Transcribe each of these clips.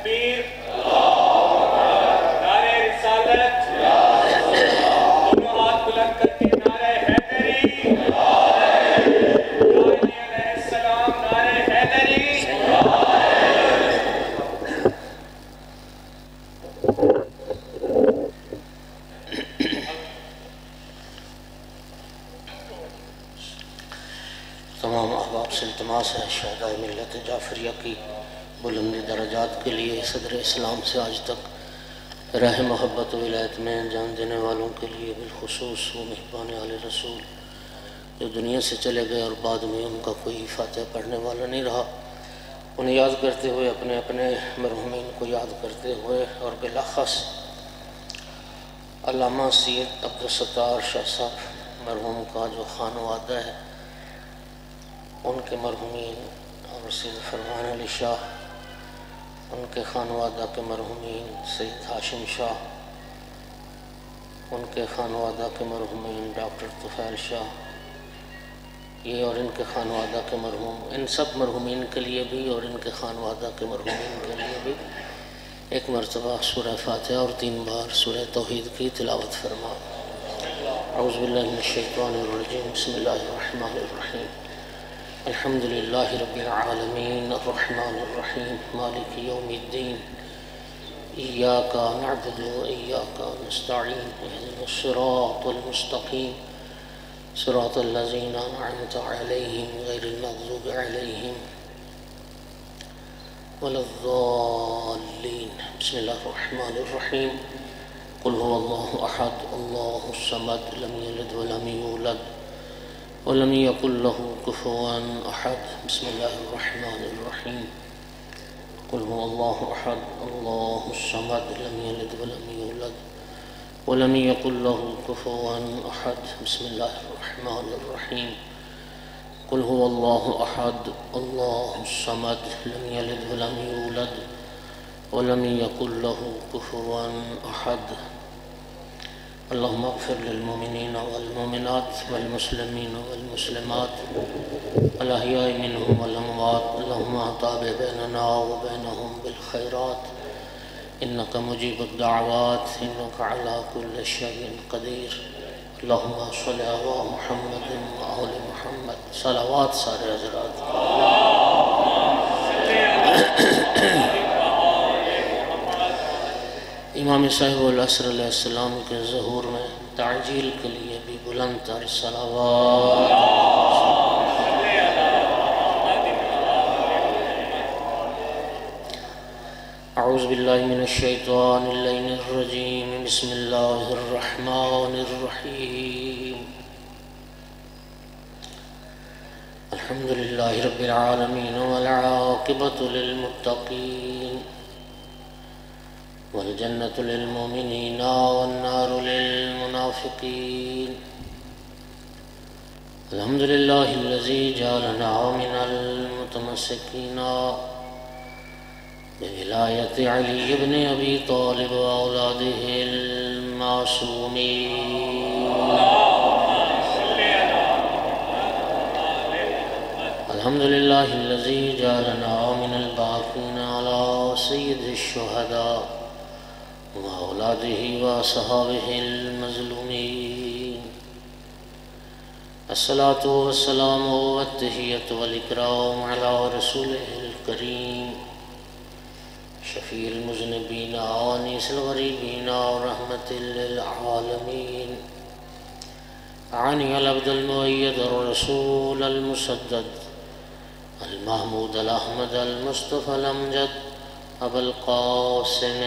تکبیر، نعرہ رسالت، دونوں ہاتھ بلند کر کے نعرہ حیدری، علیہ السلام، نعرہ حیدری۔ تمام احباب سے التماس ہے شہداء ملت جعفریہ کی بلند درجات کے لیے صدر اسلام سے آج تک راہ محبت و ولایت میں جان دینے والوں کے لیے بالخصوص وہ مہربان آل رسول جو دنیا سے چلے گئے اور بعد میں ان کا کوئی فاتحہ پڑھنے والا نہیں رہا، انہیں یاد کرتے ہوئے اپنے اپنے مرحومین کو یاد کرتے ہوئے اور بالاخص علامہ سید عبدالستار شاہ صاحب مرحوم کا جو خانوادہ ہے ان کے مرحومین اور سید فرمان علی شاہ ان کے خانوادہ کے مرحومین، سید ہاشم شاہ ان کے خانوادہ کے مرحومین، ڈاکٹر طفیل شاہ یہ اور ان کے خانوادہ کے مرحوم، ان سب مرحومین کے لیے بھی اور ان کے خانوادہ کے مرحومین کے لیے بھی ایک مرتبہ سورہ فاتحہ اور 3 بار سورہ توحید کی تلاوت فرما۔ اعوذ باللہ من الشیطان الرجیم، بسم اللہ الرحمن الرحیم، الحمد للہ رب العالمین الرحمن الرحیم مالک یوم الدین، ایاک نعبد و ایاک نستعین، اہدنا الصراط المستقیم، صراط الذین انعمت علیہم غیر المغضوب علیہم ولا الضالین۔ بسم اللہ الرحمن الرحیم، قل هو اللہ احد اللہ الصمد لم یلد ولم یولد ولم یکن له کفوا احد۔ بسم اللہ الرحمن الرحیم، قل هو اللہ احد اللہ الصمد لم یلد ولم یولد ولم یکن له کفوا احد۔ بسم اللہ الرحمن الرحیم، قل هو اللہ احد اللہ الصمد لم یلد ولم یولد ولم یکن له کفوا احد۔ اللہم اغفر للمؤمنین والمؤمنات والمسلمین والمسلمات الاحیاء منہم والاموات، اللہم تابع بیننا وبینہم بالخیرات انک مجیب الدعوات انک علی کل شیء قدیر۔ اللہم صلی علی محمد وآل محمد، صلوات سارے حضرات۔ امام صاحب العصر علیہ السلام کے ظہور میں تعجیل کے لیے بھی بلند تر صلوات۔ اعوذ باللہ من الشیطان اللعین الرجیم، بسم اللہ الرحمن الرحیم، الحمد للہ رب العالمین والعاقبۃ للمتقین والجنة للمؤمنین والنار للمنافقین، الحمد للہ الذی جعلنا من المتمسکین بولایت علی بن ابی طالب واولاده المعصومین، الحمد للہ الذی جعلنا من الباقین علی سید الشہداء وأولاده وأصحابه المظلومين، الصلاة والسلام والتحية والإكرام على رسوله الكريم شفيع المذنبين وأنيس الغريبين ورحمة للعالمين، عني العبد المؤيد الرسول المسدد المحمود الأحمد المصطفى الأمجد ابو القاسم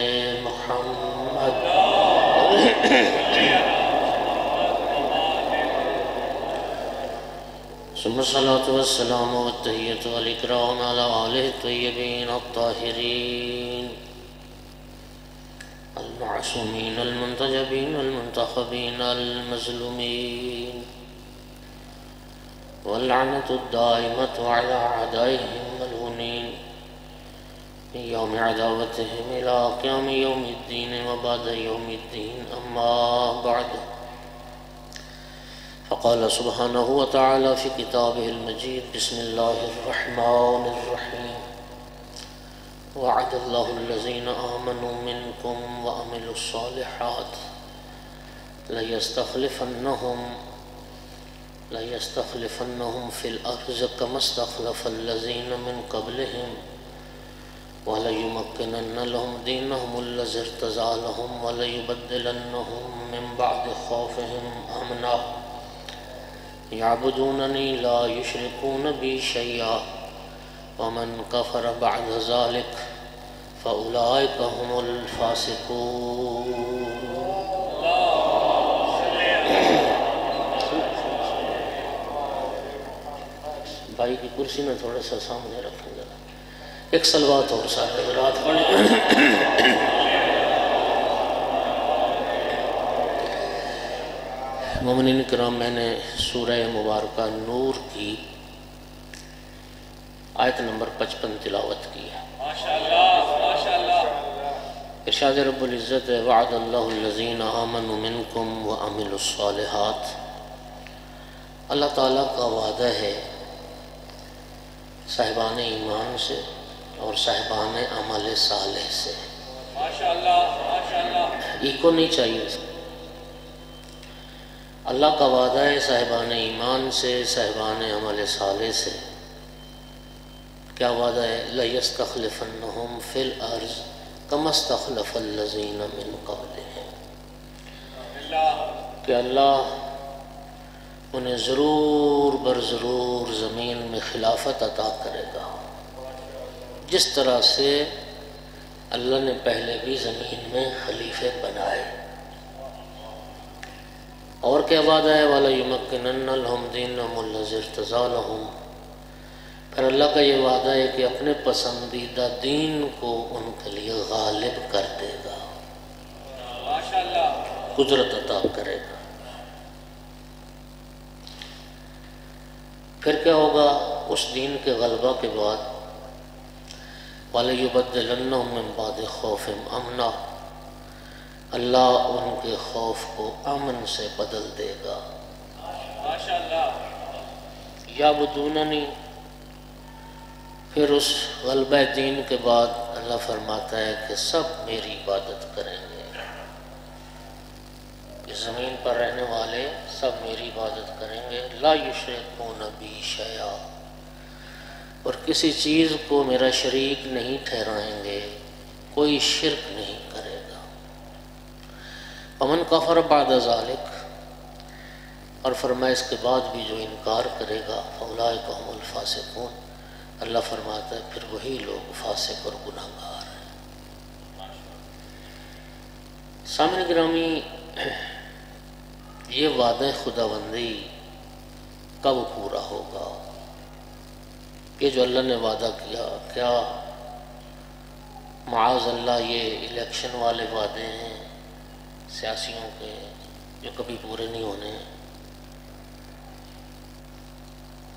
محمد ثم الصلاة والسلام والتحية والإكرام على آله الطيبين الطاهرين المعصومين المنتجبين المنتخبين المظلومين، واللعنة الدائمة على أعدائهم الملعونين من يوم عداوتهم إلى قيام يوم الدين وبعد يوم الدين، أما بعد، فقال سبحانه وتعالى في كتابه المجيد، بسم الله الرحمن الرحيم، وعد الله الذين آمنوا منكم وعملوا الصالحات ليستخلفنهم في الأرض كما استخلف الذين من قبلهم وليمكنن لهم دينهم الذي ارتضى لهم وليبدلنهم من بعد خوفهم أمنا يعبدونني لا يشركون بي شيئا ومن كفر بعد ذلك فأولئك هم الفاسقون. بھائی کی کرسی میں تھوڑا سا سامنے رکھیں گے. ایک صلوات اور سارے حضرات پڑھیں. مومنین کرام، میں نے سورہ مبارکہ نور کی آیت نمبر 55 تلاوت کی ہے. ماشاءاللہ. ارشاد رب العزت ہے وعد اللہ الذین آمنوا منکم وعملوا الصالحات. اللہ تعالیٰ کا وعدہ ہے صاحبان ایمان سے اور صاحبان عمل صالح سے. ماشاءاللہ. ایکو نہیں چاہیے. اللہ کا وعدہ ہے صاحبان ایمان سے، صاحبان عمل صالح سے. کیا وعدہ ہے؟ لَيَسْتَخْلِفَنَّهُمْ فِي الْأَرْضِ كَمَا اسْتَخْلَفَ الَّذِينَ مِنْ قَبْلِهِمْ. کہ اللہ انہیں ضرور برضرور زمین میں خلافت عطا کرے گا، جس طرح سے اللہ نے پہلے بھی زمین میں خلیفے بنائے. اور کیا وعدہ ہے؟ وَلَيُمَكِّنَنَّ لَهُمْ دِينَهُمُ الَّذِي ارْتَضَىٰ لَهُمْ. پھر اللہ کا یہ وعدہ ہے کہ اپنے پسندیدہ دین کو ان کے لیے غالب کر دے گا، قدرت عطا کرے گا. پھر کیا ہوگا اس دین کے غلبہ کے بعد؟ وَلَيُبَدِّلَنَّهُم مِّن بَعْدِ خَوْفِهِمْ أَمْنًا. اللہ ان کے خوف کو امن سے بدل دے گا. یعبدوننی. پھر اس غلبہ دین کے بعد اللہ فرماتا ہے کہ سب میری عبادت کریں گے. اس زمین پر رہنے والے سب میری عبادت کریں گے. لا یشرکون بی شیئا. اور کسی چیز کو میرا شریک نہیں ٹھہرائیں گے، کوئی شرک نہیں کرے گا. ومن کفر بعد ذلک. اور فرمایا اس کے بعد بھی جو انکار کرے گا فاولئک هم الفاسقون. اللہ فرماتا ہے پھر وہی لوگ فاسق اور گناہگار ہیں. سامعین گرامی، یہ وعدہ خداوندی کب پورا ہوگا؟ یہ جو اللہ نے وعدہ کیا، کیا معاذ اللہ یہ الیکشن والے وعدے ہیں سیاسیوں کے جو کبھی پورے نہیں ہونے ہیں؟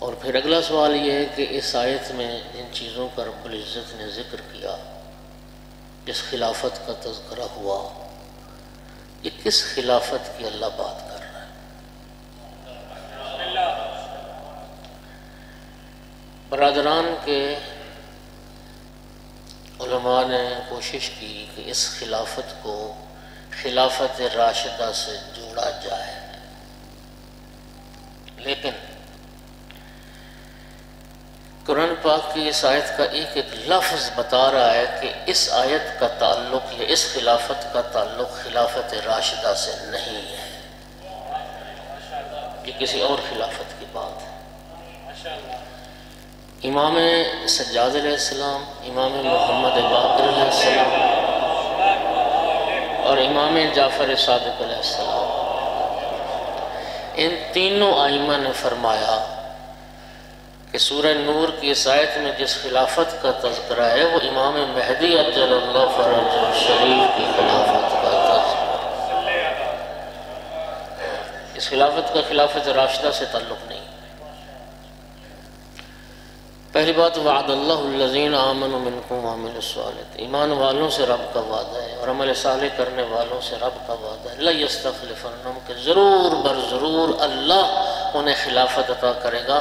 اور پھر اگلا سوال یہ ہے کہ اس آیت میں جن چیزوں کا رب العزت نے ذکر کیا، جس خلافت کا تذکرہ ہوا، یہ کس خلافت کی اللہ بات کر رہا ہے؟ برادران کے علماء نے کوشش کی کہ اس خلافت کو خلافت راشدہ سے جوڑا جائے، لیکن قرآن پاک کی اس آیت کا ایک ایک لفظ بتا رہا ہے کہ اس آیت کا تعلق یا اس خلافت کا تعلق خلافت راشدہ سے نہیں ہے، یہ کسی اور خلافت کی بات ہے. امام سجاد علیہ السلام، امام محمد باقر علیہ السلام اور امام جعفر صادق علیہ السلام، ان تینوں ائمہ نے فرمایا کہ سورہ نور کی اس آیت میں جس خلافت کا تذکرہ ہے وہ امام مہدی عجل اللہ فرجہ شریف کی خلافت کا تذکرہ. اس خلافت کا خلافت راشدہ سے تعلق نہیں. پہلی بات وعد اللہ الذین آمنوا منکم وعملوا الصالحات. ایمان والوں سے رب کا وعدہ ہے اور عمل صالح کرنے والوں سے رب کا وعدہ ہے. لَيَسْتَخْلِفَنَّهُمْ کہ ضرور برضرور اللہ انہیں خلافت عطا کرے گا.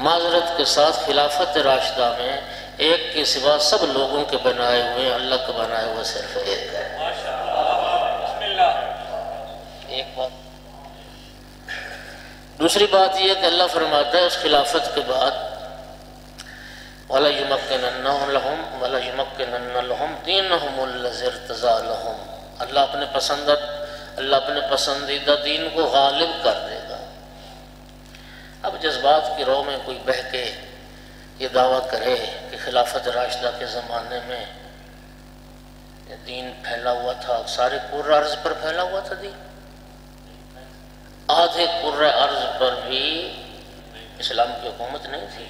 معذرت کے ساتھ خلافت راشدہ میں ایک کے سوا سب لوگوں کے بنائے ہوئے اللہ کا بنائے ہوئے صرف ایک ہے۔ بسم اللہ۔ ایک بات۔ دوسری بات یہ کہ اللہ فرماتا ہے اس خلافت کے بعد وَلَيُمَكِّنَنَّ لَهُمْ دِينَهُمُ الَّذِي ارْتَضَىٰ لَهُمْ، اللہ اپنے پسندیدہ دین کو غالب کر دے گا۔ اب جذبات کی رو میں کوئی بہہ کے یہ دعویٰ کرے کہ خلافت راشدہ کے زمانے میں دین پھیلا ہوا تھا، سارے کرۂ ارض پر پھیلا ہوا تھا دین، آدھے کرۂ ارض پر بھی اسلام کی حکومت نہیں تھی۔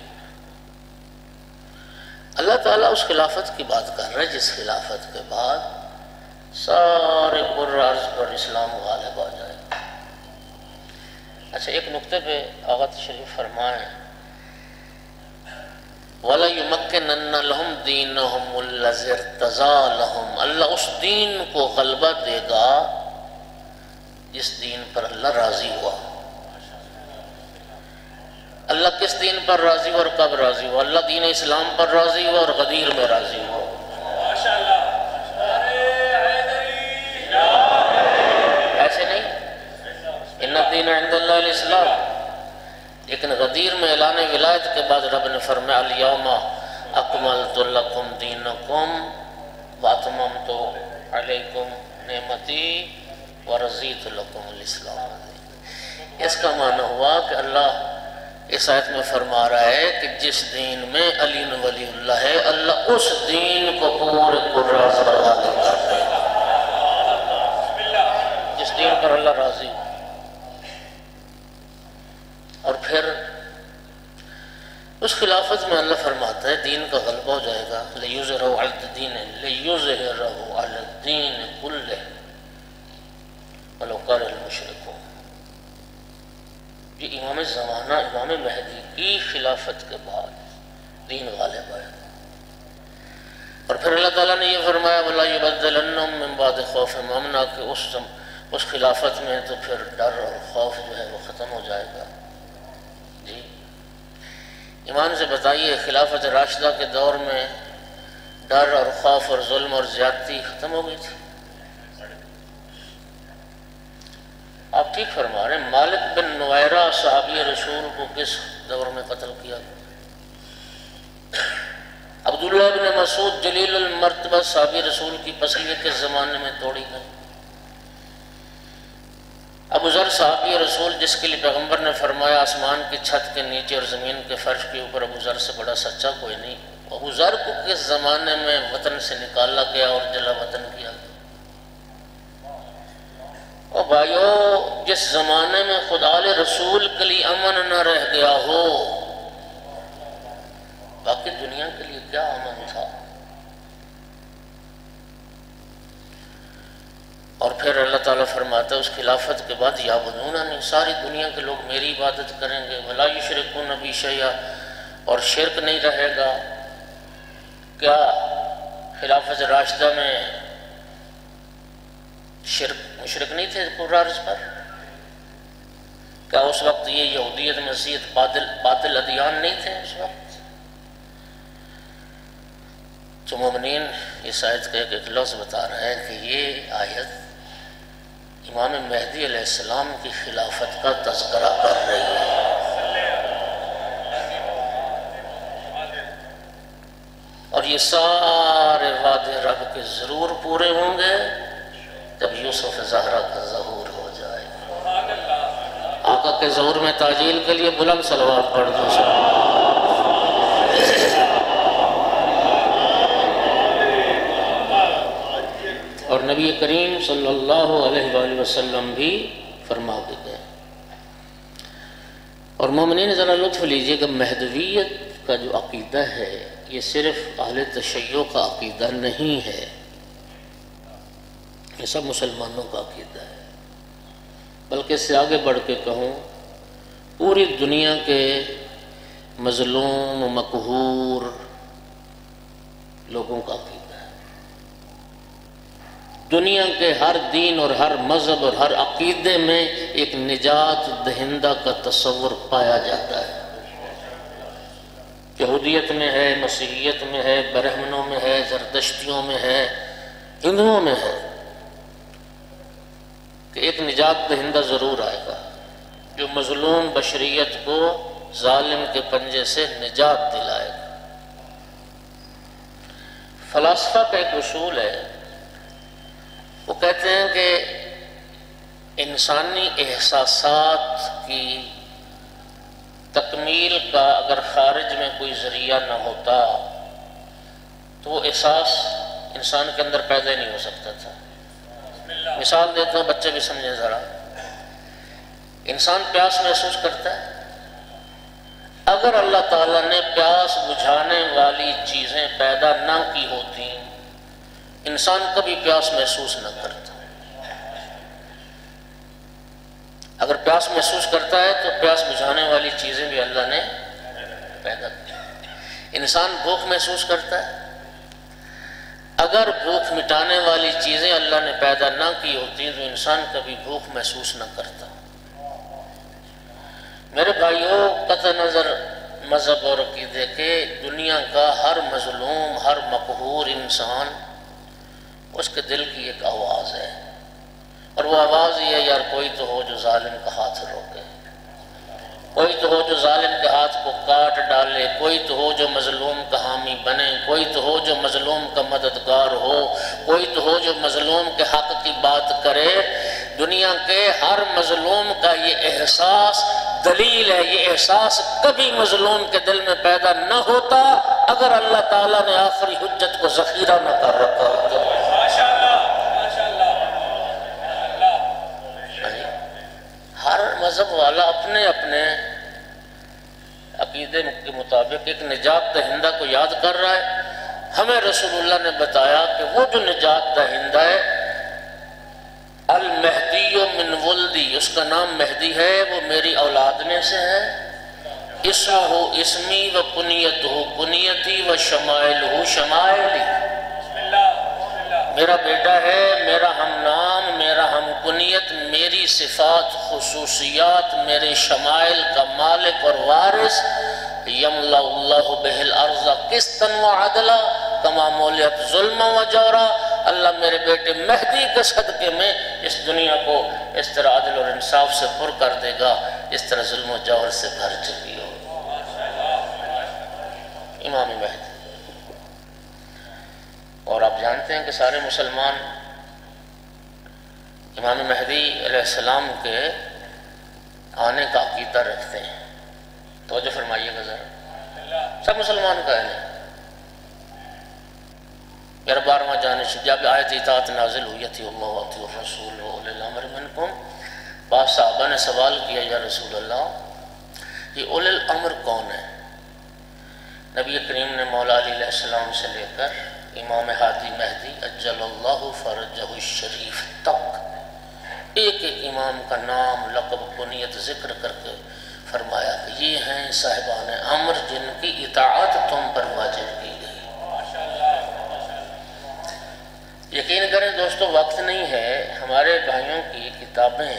اللہ تعالیٰ اس خلافت کی بات کر رہا ہے جس خلافت کے بعد سارے کرۂ ارض پر اسلام غالب آ جائے۔ اچھا، ایک نقطے پہ آغا تشریف فرمائیں، وَلَيُمَكِّنَنَّ لَهُمْ دِينَهُمُ الَّذِي ارْتَضَىٰ لَهُمْ، اللہ اس دین کو غلبہ دے گا جس دین پر اللہ راضی ہوا۔ اللہ کس دین پر راضی ہوا اور کب راضی ہوا؟ اللہ دین اسلام پر راضی ہوا اور غدیر میں راضی ہوا۔ ماشاءاللہ۔ ایسے نہیں، ان الدین عند اللہ الاسلام، لیکن غدیر میں اعلان ولایت کے بعد رب نے فرمایا الیوم اکملت لکم دینکم واتممت علیکم نعمتی ورضیت لکم الاسلام۔ اس کا معنی ہوا کہ اللہ اس آیت میں فرما رہا ہے کہ جس دین میں علی ولی اللہ ہے، اللہ اس دین کو پورے کرۂ ارض پر غالب کر دے گا، جس دین پر اللہ راضی ہو۔ اور پھر اس خلافت میں اللہ فرماتا ہے دین کا غلبہ ہو جائے گا، لِيُظْهِرَهُ عَلَى الدِّينِ كُلِّهِ وَلَوْ كَرِهَ الْمُشْرِكُونَ۔ یہ امام زمانہ امام مہدی کی خلافت کے بعد دین غالب آئے گا۔ اور پھر اللہ تعالیٰ نے یہ فرمایا وَلَا يُبَدِّلَنَّهُم مِّن بَعْدِ خَوْفِهِمْ أَمْنًا، کہ اس خلافت میں تو پھر ڈر اور خوف جو ہے وہ ختم ہو جائے گا۔ جی ایمان سے بتائیے، خلافت راشدہ کے دور میں ڈر اور خوف اور ظلم اور زیادتی ختم ہو گئی تھی؟ آپ ٹھیک فرما رہے ہیں۔ مالک بن نویرہ صحابی رسول کو کس دور میں قتل کیا گیا؟ عبداللہ بن مسعود جلیل المرتبہ صحابی رسول کی پسلیے کس زمانے میں توڑی گئی؟ ابو ذر صحابی رسول جس کے لیے پیغمبر نے فرمایا آسمان کی چھت کے نیچے اور زمین کے فرش کے اوپر ابو ذر سے بڑا سچا کوئی نہیں، ابو ذر کو کس زمانے میں وطن سے نکالا گیا اور جلا وطن کیا گیا؟ اور بھائیو، جس زمانے میں خدا آل رسول کے لیے امن نہ رہ گیا ہو، باقی دنیا کے لیے کیا امن تھا؟ اور پھر اللہ تعالیٰ فرماتا ہے اس خلافت کے بعد یعبدوننی، ساری دنیا کے لوگ میری عبادت کریں گے، ولا یشرکون بی شیئا، اور شرک نہیں رہے گا۔ کیا خلافت راشدہ میں مشرک نہیں تھے کرۂ ارض پر؟ کیا اس وقت یہ یہودیت مسیحیت باطل ادیان نہیں تھے اس وقت؟ تو مومنین اس آیت کا ایک لفظ بتا رہا ہے کہ یہ آیت امام مہدی علیہ السلام کی خلافت کا تذکرہ کر رہی ہے۔ اور یہ سارے وعدے رب کے ضرور پورے ہوں گے جب یوسف زہرا کا ظہور ہو جائے۔ آقا کے ظہور میں تعجیل کے لیے بلند صلوات پڑھ دو۔ اور نبی کریم صلی اللہ علیہ وآلہ وسلم بھی فرما کے گئے۔ اور مومنین ذرا لطف لیجئے کہ مہدویت کا جو عقیدہ ہے یہ صرف اہل تشیع کا عقیدہ نہیں ہے، یہ سب مسلمانوں کا عقیدہ ہے، بلکہ اس سے آگے بڑھ کے کہوں پوری دنیا کے مظلوم و مقہور لوگوں کا عقیدہ ہے۔ دنیا کے ہر دین اور ہر مذہب اور ہر عقیدے میں ایک نجات دہندہ کا تصور پایا جاتا ہے یہودیت میں ہے، مسیحیت میں ہے، برہمنوں میں ہے، زردشتیوں میں ہے، ہندوؤں میں ہے کہ ایک نجات دہندہ ضرور آئے گا جو مظلوم بشریت کو ظالم کے پنجے سے نجات دلائے گا۔ فلاسفہ کا ایک اصول ہے، وہ کہتے ہیں کہ انسانی احساسات کی تکمیل کا اگر خارج میں کوئی ذریعہ نہ ہوتا تو وہ احساس انسان کے اندر پیدا ہی نہیں ہو سکتا تھا۔ مثال دیتا ہوں، بچے بھی سمجھیں ذرا۔ انسان پیاس محسوس کرتا ہے، اگر اللہ تعالیٰ نے پیاس بجھانے والی چیزیں پیدا نہ کی ہوتی انسان کبھی پیاس محسوس نہ کرتا۔ اگر پیاس محسوس کرتا ہے تو پیاس بجھانے والی چیزیں بھی اللہ نے پیدا کی۔ انسان بھوک محسوس کرتا ہے، اگر بھوک مٹانے والی چیزیں اللہ نے پیدا نہ کی ہوتی تو انسان کبھی بھوک محسوس نہ کرتا۔ میرے بھائیوں، قطع نظر مذہب اور عقیدے کے، دنیا کا ہر مظلوم، ہر مقہور انسان، اس کے دل کی ایک آواز ہے، اور وہ آواز یہ ہے، یار کوئی تو ہو جو ظالم کا ہاتھ روکے، کوئی تو ہو جو ظالم کے ہاتھ کو کاٹ ڈالے، کوئی تو ہو جو مظلوم کا حامی بنے، کوئی تو ہو جو مظلوم کا مددگار ہو، کوئی تو ہو جو مظلوم کے حق کی بات کرے۔ دنیا کے ہر مظلوم کا یہ احساس دلیل ہے، یہ احساس کبھی مظلوم کے دل میں پیدا نہ ہوتا اگر اللہ تعالیٰ نے آخری حجت کو ذخیرہ نہ کر رکھا ہوتا۔ ہر مذہب والا اپنے اپنے عقیدے کے مطابق ایک نجات دہندہ کو یاد کر رہا ہے۔ ہمیں رسول اللہ نے بتایا کہ وہ جو نجات دہندہ ہے، المہدی من ولدی، اس کا نام مہدی ہے، وہ میری اولاد میں سے ہے۔ اسمہ اسمی و کنیتہ کنیتی و شمائلہ شمائلی، میرا بیٹا ہے، میرا ہم نام، میرا ہم کنیت، میری صفات خصوصیات، میرے شمائل کا مالک اور وارث۔ یملا اللہ بہ الارض قسطا وعدلا کما مولت ظلما وجورا، اللہ میرے بیٹے مہدی کے صدقے میں اس دنیا کو اس طرح عدل اور انصاف سے پر کر دے گا اس طرح ظلم و جور سے بھر چکی ہو۔ امام مہدی، اور آپ جانتے ہیں کہ سارے مسلمان امام مہدی علیہ السلام کے آنے کا عقیدہ رکھتے ہیں۔ توجہ فرمائیے گا ذرا، سب مسلمان کا ہے نہیں۔ میرا 12واں جانشین، جب آیت اطاعت نازل ہوئی تھی، اللہ واطیع الرسول واولی الامر منکم، بعض صحابہ نے سوال کیا، یا رسول اللہ یہ اولی الامر کون ہے؟ نبی کریم نے مولا علی علیہ السلام سے لے کر امام ہادی مہدی اجل اللہ فرجہ الشریف تک ایک ایک امام کا نام، لقب، کنیت ذکر کر کے فرمایا کہ یہ ہیں صاحبان امر جن کی اطاعت تم پر واجب کی گئی۔ یقین کریں دوستو، وقت نہیں ہے، ہمارے بھائیوں کی کتابیں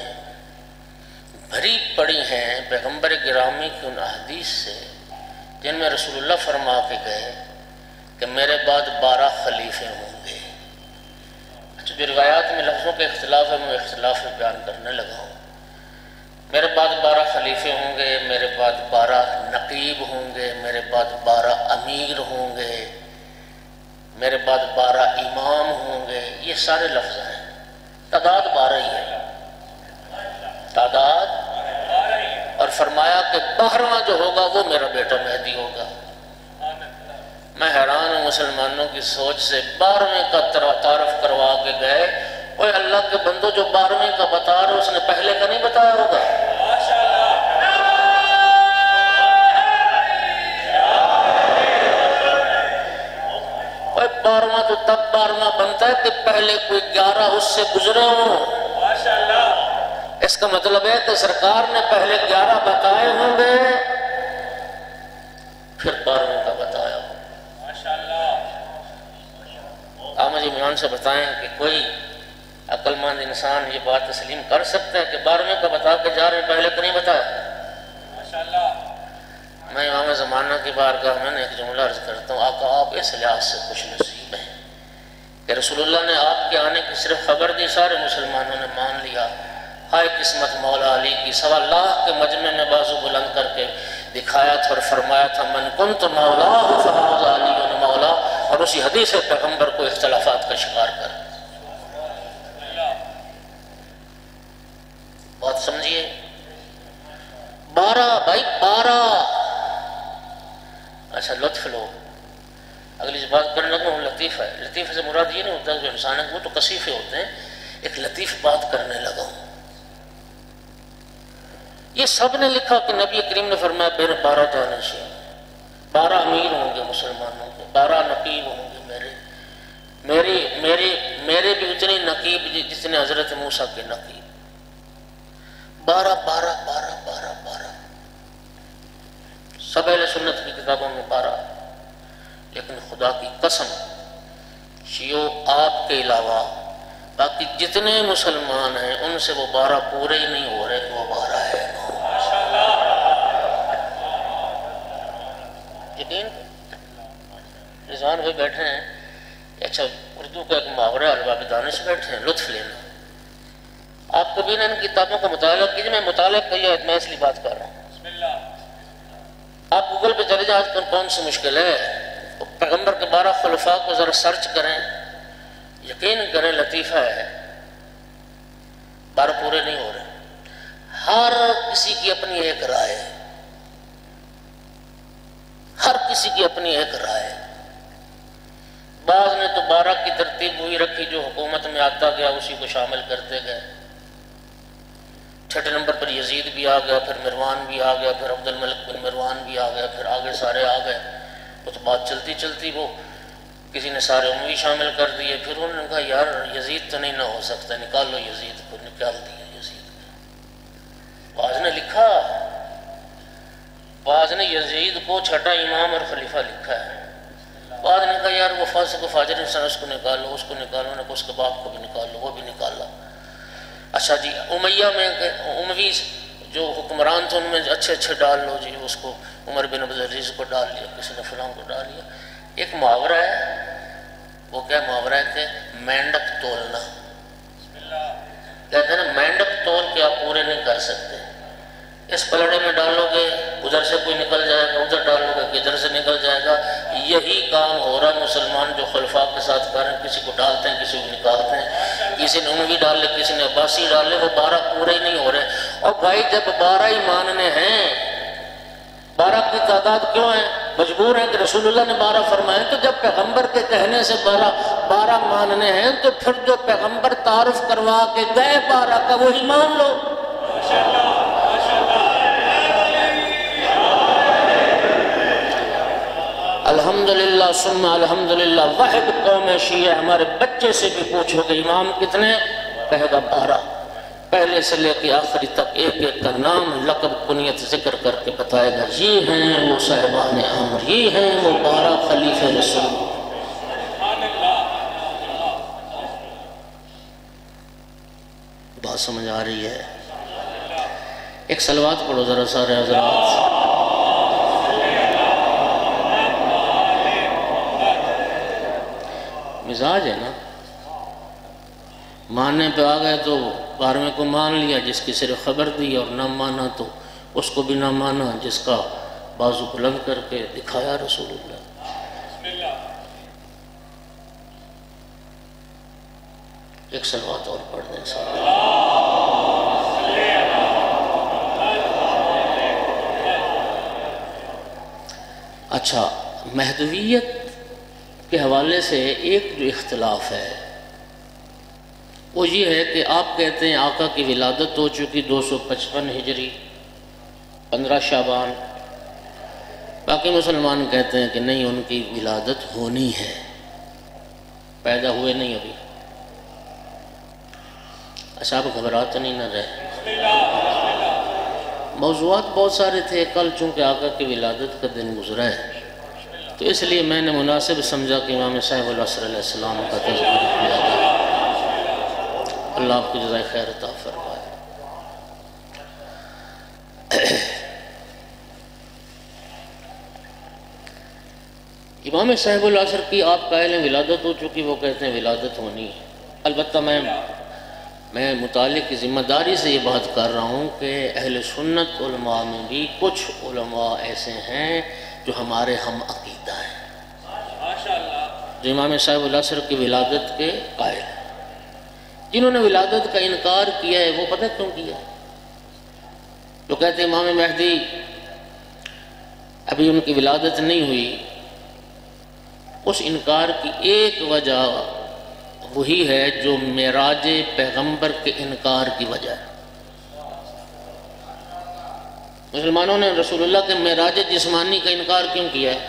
بھری پڑی ہیں پیغمبر گرامی کی ان احادیث سے جن میں رسول اللہ فرما کے گئے کہ میرے بعد 12 خلیفے ہوں گے۔ اچھا، جو روایات میں لفظوں کے اختلاف ہے میں اختلاف بیان کرنے لگا ہوں۔ میرے بعد 12 خلیفے ہوں گے، میرے بعد 12 نقیب ہوں گے، میرے بعد 12 امیر ہوں گے، میرے بعد 12 امام ہوں گے، یہ سارے لفظ ہیں، تعداد 12 ہی ہے، تعداد، اور فرمایا کہ 12واں جو ہوگا وہ میرا بیٹا مہدی ہوگا۔ میں حیران ہوں مسلمانوں کی سوچ سے، 12ویں کا تعارف کروا کے گئے، اوہ اللہ کے بندو جو 12ویں کا بتا رہے اس نے پہلے کا نہیں بتایا ہوگا؟ اوہ 12واں تو تب 12واں بنتا ہے کہ پہلے کوئی 11 اس سے گزرے ہوں۔ اس کا مطلب ہے کہ سرکار نے پہلے 11 بتائے ہوں گے پھر 12ویں کا بتایا ہوں۔ آپ مجھے ایمان سے بتائیں کہ کوئی عقل مند انسان یہ بات تسلیم کر سکتا ہے کہ 12ویں کا بتا کے 11ویں پہلے کا نہیں بتایا؟ میں امام زمانہ کی بارگاہ میں ایک جملہ عرض کرتا ہوں، آقا آپ اس لحاظ سے خوش نصیب ہیں کہ رسول اللہ نے آپ کے آنے کی صرف خبر دی، سارے مسلمانوں نے مان لیا۔ ہائے قسمت مولا علی کی، 1.25 لاکھ کے مجمع میں بازو بلند کر کے دکھایا تھا اور فرمایا تھا من کنت مولا فہذا علی مولا، اور اسی حدیث پیغمبر کو اختلافات کا شکار کر۔ بات سمجھیے، 12 بھائی 12۔ اچھا لطف لو، اگلی بات کرنے لگا ہوں لطیفہ ہے۔ لطیفہ سے مراد یہ نہیں ہوتا جو انسان ہے وہ تو کثیفے ہوتے ہیں، ایک لطیف بات کرنے لگا ہوں۔ یہ سب نے لکھا کہ نبی کریم نے فرمایا میرے 12 جانشین، 12 امیر ہوں گے مسلمانوں کے، 12 نقیب ہوں گے میرے بھی اتنے نقیب جتنے حضرت موسیٰ کے نقیب۔ 12 12 12 12 12 سب اہل سنت کی کتابوں میں 12، لیکن خدا کی قسم شیعو آپ کے علاوہ باقی جتنے مسلمان ہیں ان سے وہ 12 پورے ہی نہیں ہو رہے کہ وہ 12 ہے۔ یقین رضوان بھائی بیٹھے ہیں، اچھا اردو کا ایک محاورہ الباب دانش بیٹھے ہیں، لطف لینا۔ آپ کبھی نہ ان کتابوں کا مطالعہ کیجیے، میں مطالعہ کیا میں اس لیے بات کر رہا ہوں۔ آپ گوگل پہ چلے جائیں، آج کل کون سی مشکل ہے، پیغمبر کے 12 خلفاء کو ذرا سرچ کریں، یقین کریں لطیفہ ہے، 12 پورے نہیں ہو رہے۔ ہر کسی کی اپنی ایک رائے، ہر کسی کی اپنی ایک رائے۔ بعض نے تو 12 کی ترتیب وہی رکھی جو حکومت میں آتا گیا، اسی کو شامل کرتے گئے۔ 6 نمبر پر یزید بھی آ گیا، پھر مروان بھی آ گیا، پھر عبد الملک بن مروان بھی آ گیا، پھر آگے سارے آ گئے۔ وہ تو بات چلتی چلتی وہ کسی نے سارے اموی شامل کر دیے، پھر انہوں نے کہا یار یزید تو نہیں نہ ہو سکتا، نکال لو یزید کو، نکال دیا یزید کو۔ بعض نے لکھا، بعض نے یزید کو 6واں امام اور خلیفہ لکھا ہے، بعض نے کہا یار وہ فاسق و فاجر انسان، اس کو نکالو، اس کو نکالو، نہ اس کے باپ کو بھی نکالو، وہ بھی نکالا۔ اچھا جی امیہ میں اموی جو حکمران تھے ان میں اچھے اچھے ڈال لو جی، اس کو عمر بن عبدالعزیز کو ڈال لیا، کسی نے فلاں کو ڈال لیا۔ ایک محاورہ ہے، وہ کیا محاورہ ہے کہ مینڈک تولنا، کہتے ہیں نا مینڈک تول کے آپ پورے نہیں کر سکتے، اس پلڑے میں ڈالو گے ادھر سے کوئی نکل جائے گا، ادھر ڈالو گے کہ ادھر سے نکل جائے گا۔ یہی کام ہو رہا مسلمان جو خلفاء کے ساتھ کر رہے ہیں، کسی کو ڈالتے ہیں کسی کو نکالتے ہیں، کسی نے اموی ڈال لے کسی نے عباسی ڈال لے، وہ 12 پورے ہی نہیں ہو رہے۔ اور بھائی جب 12 ہی ماننے ہیں، 12 کی تعداد کیوں ہے؟ مجبور ہیں کہ رسول اللہ نے 12 فرمائے، تو جب پیغمبر کے کہنے سے 12 ماننے ہیں تو پھر جو پیغمبر تعارف کروا کے گئے 12 کا وہی مان لو۔ الحمدللہ ثم الحمدللہ، واحد قوم شیعہ ہمارے بچے سے بھی پوچھو کہ امام کتنے، کہے گا 12، پہلے سے لے کے آخری تک ایک ایک کا نام لقب کنیت ذکر کر کے بتائے گا، یہ ہیں وہ صاحبان امر، یہ ہیں وہ 12 خلیفہ رسول۔ بات سمجھ آ رہی ہے؟ ایک صلوات پڑھو ذرا سارے حضرات۔ مزاج ہے نا، ماننے پہ آ گئے تو 12ویں کو مان لیا جس کی صرف خبر دی، اور نہ مانا تو اس کو بھی نہ مانا جس کا بازو بلند کر کے دکھایا رسول اللہ۔ ایک صلوات اور پڑھ دیں سارے۔ اچھا، مہدویت کے حوالے سے ایک جو اختلاف ہے وہ یہ ہے کہ آپ کہتے ہیں آقا کی ولادت ہو چکی 255 ہجری 15 شعبان، باقی مسلمان کہتے ہیں کہ نہیں ان کی ولادت ہونی ہے، پیدا ہوئے نہیں ابھی۔ اچھا آپ گھبرا تو نہیں نہ رہے؟ موضوعات بہت سارے تھے، کل چونکہ آقا کی ولادت کا دن گزرا ہے تو اس لیے میں نے مناسب سمجھا کہ امام صاحب العصر علیہ السلام کا تذکرہ کیا جائے۔ اللہ آپ کو جزائے خیر عطا فرمائے۔ امام صاحب العصر کی آپ قائل ہیں ولادت ہو چکی، وہ کہتے ہیں ولادت ہونی ہے۔ البتہ میں مطالعے کی ذمہ داری سے یہ بات کر رہا ہوں کہ اہل سنت علماء میں بھی کچھ علماء ایسے ہیں جو ہمارے ہم عقیدہ ہیں، جو امام صاحب العصر کی ولادت کے قائل ہیں۔ جنہوں نے ولادت کا انکار کیا ہے وہ پتہ کیوں کیا؟ جو کہتے ہیں امام مہدی ابھی ان کی ولادت نہیں ہوئی، اس انکار کی ایک وجہ وہی ہے جو معراج پیغمبر کے انکار کی وجہ ہے۔ مسلمانوں نے رسول اللہ کے معراج جسمانی کا انکار کیوں کیا ہے؟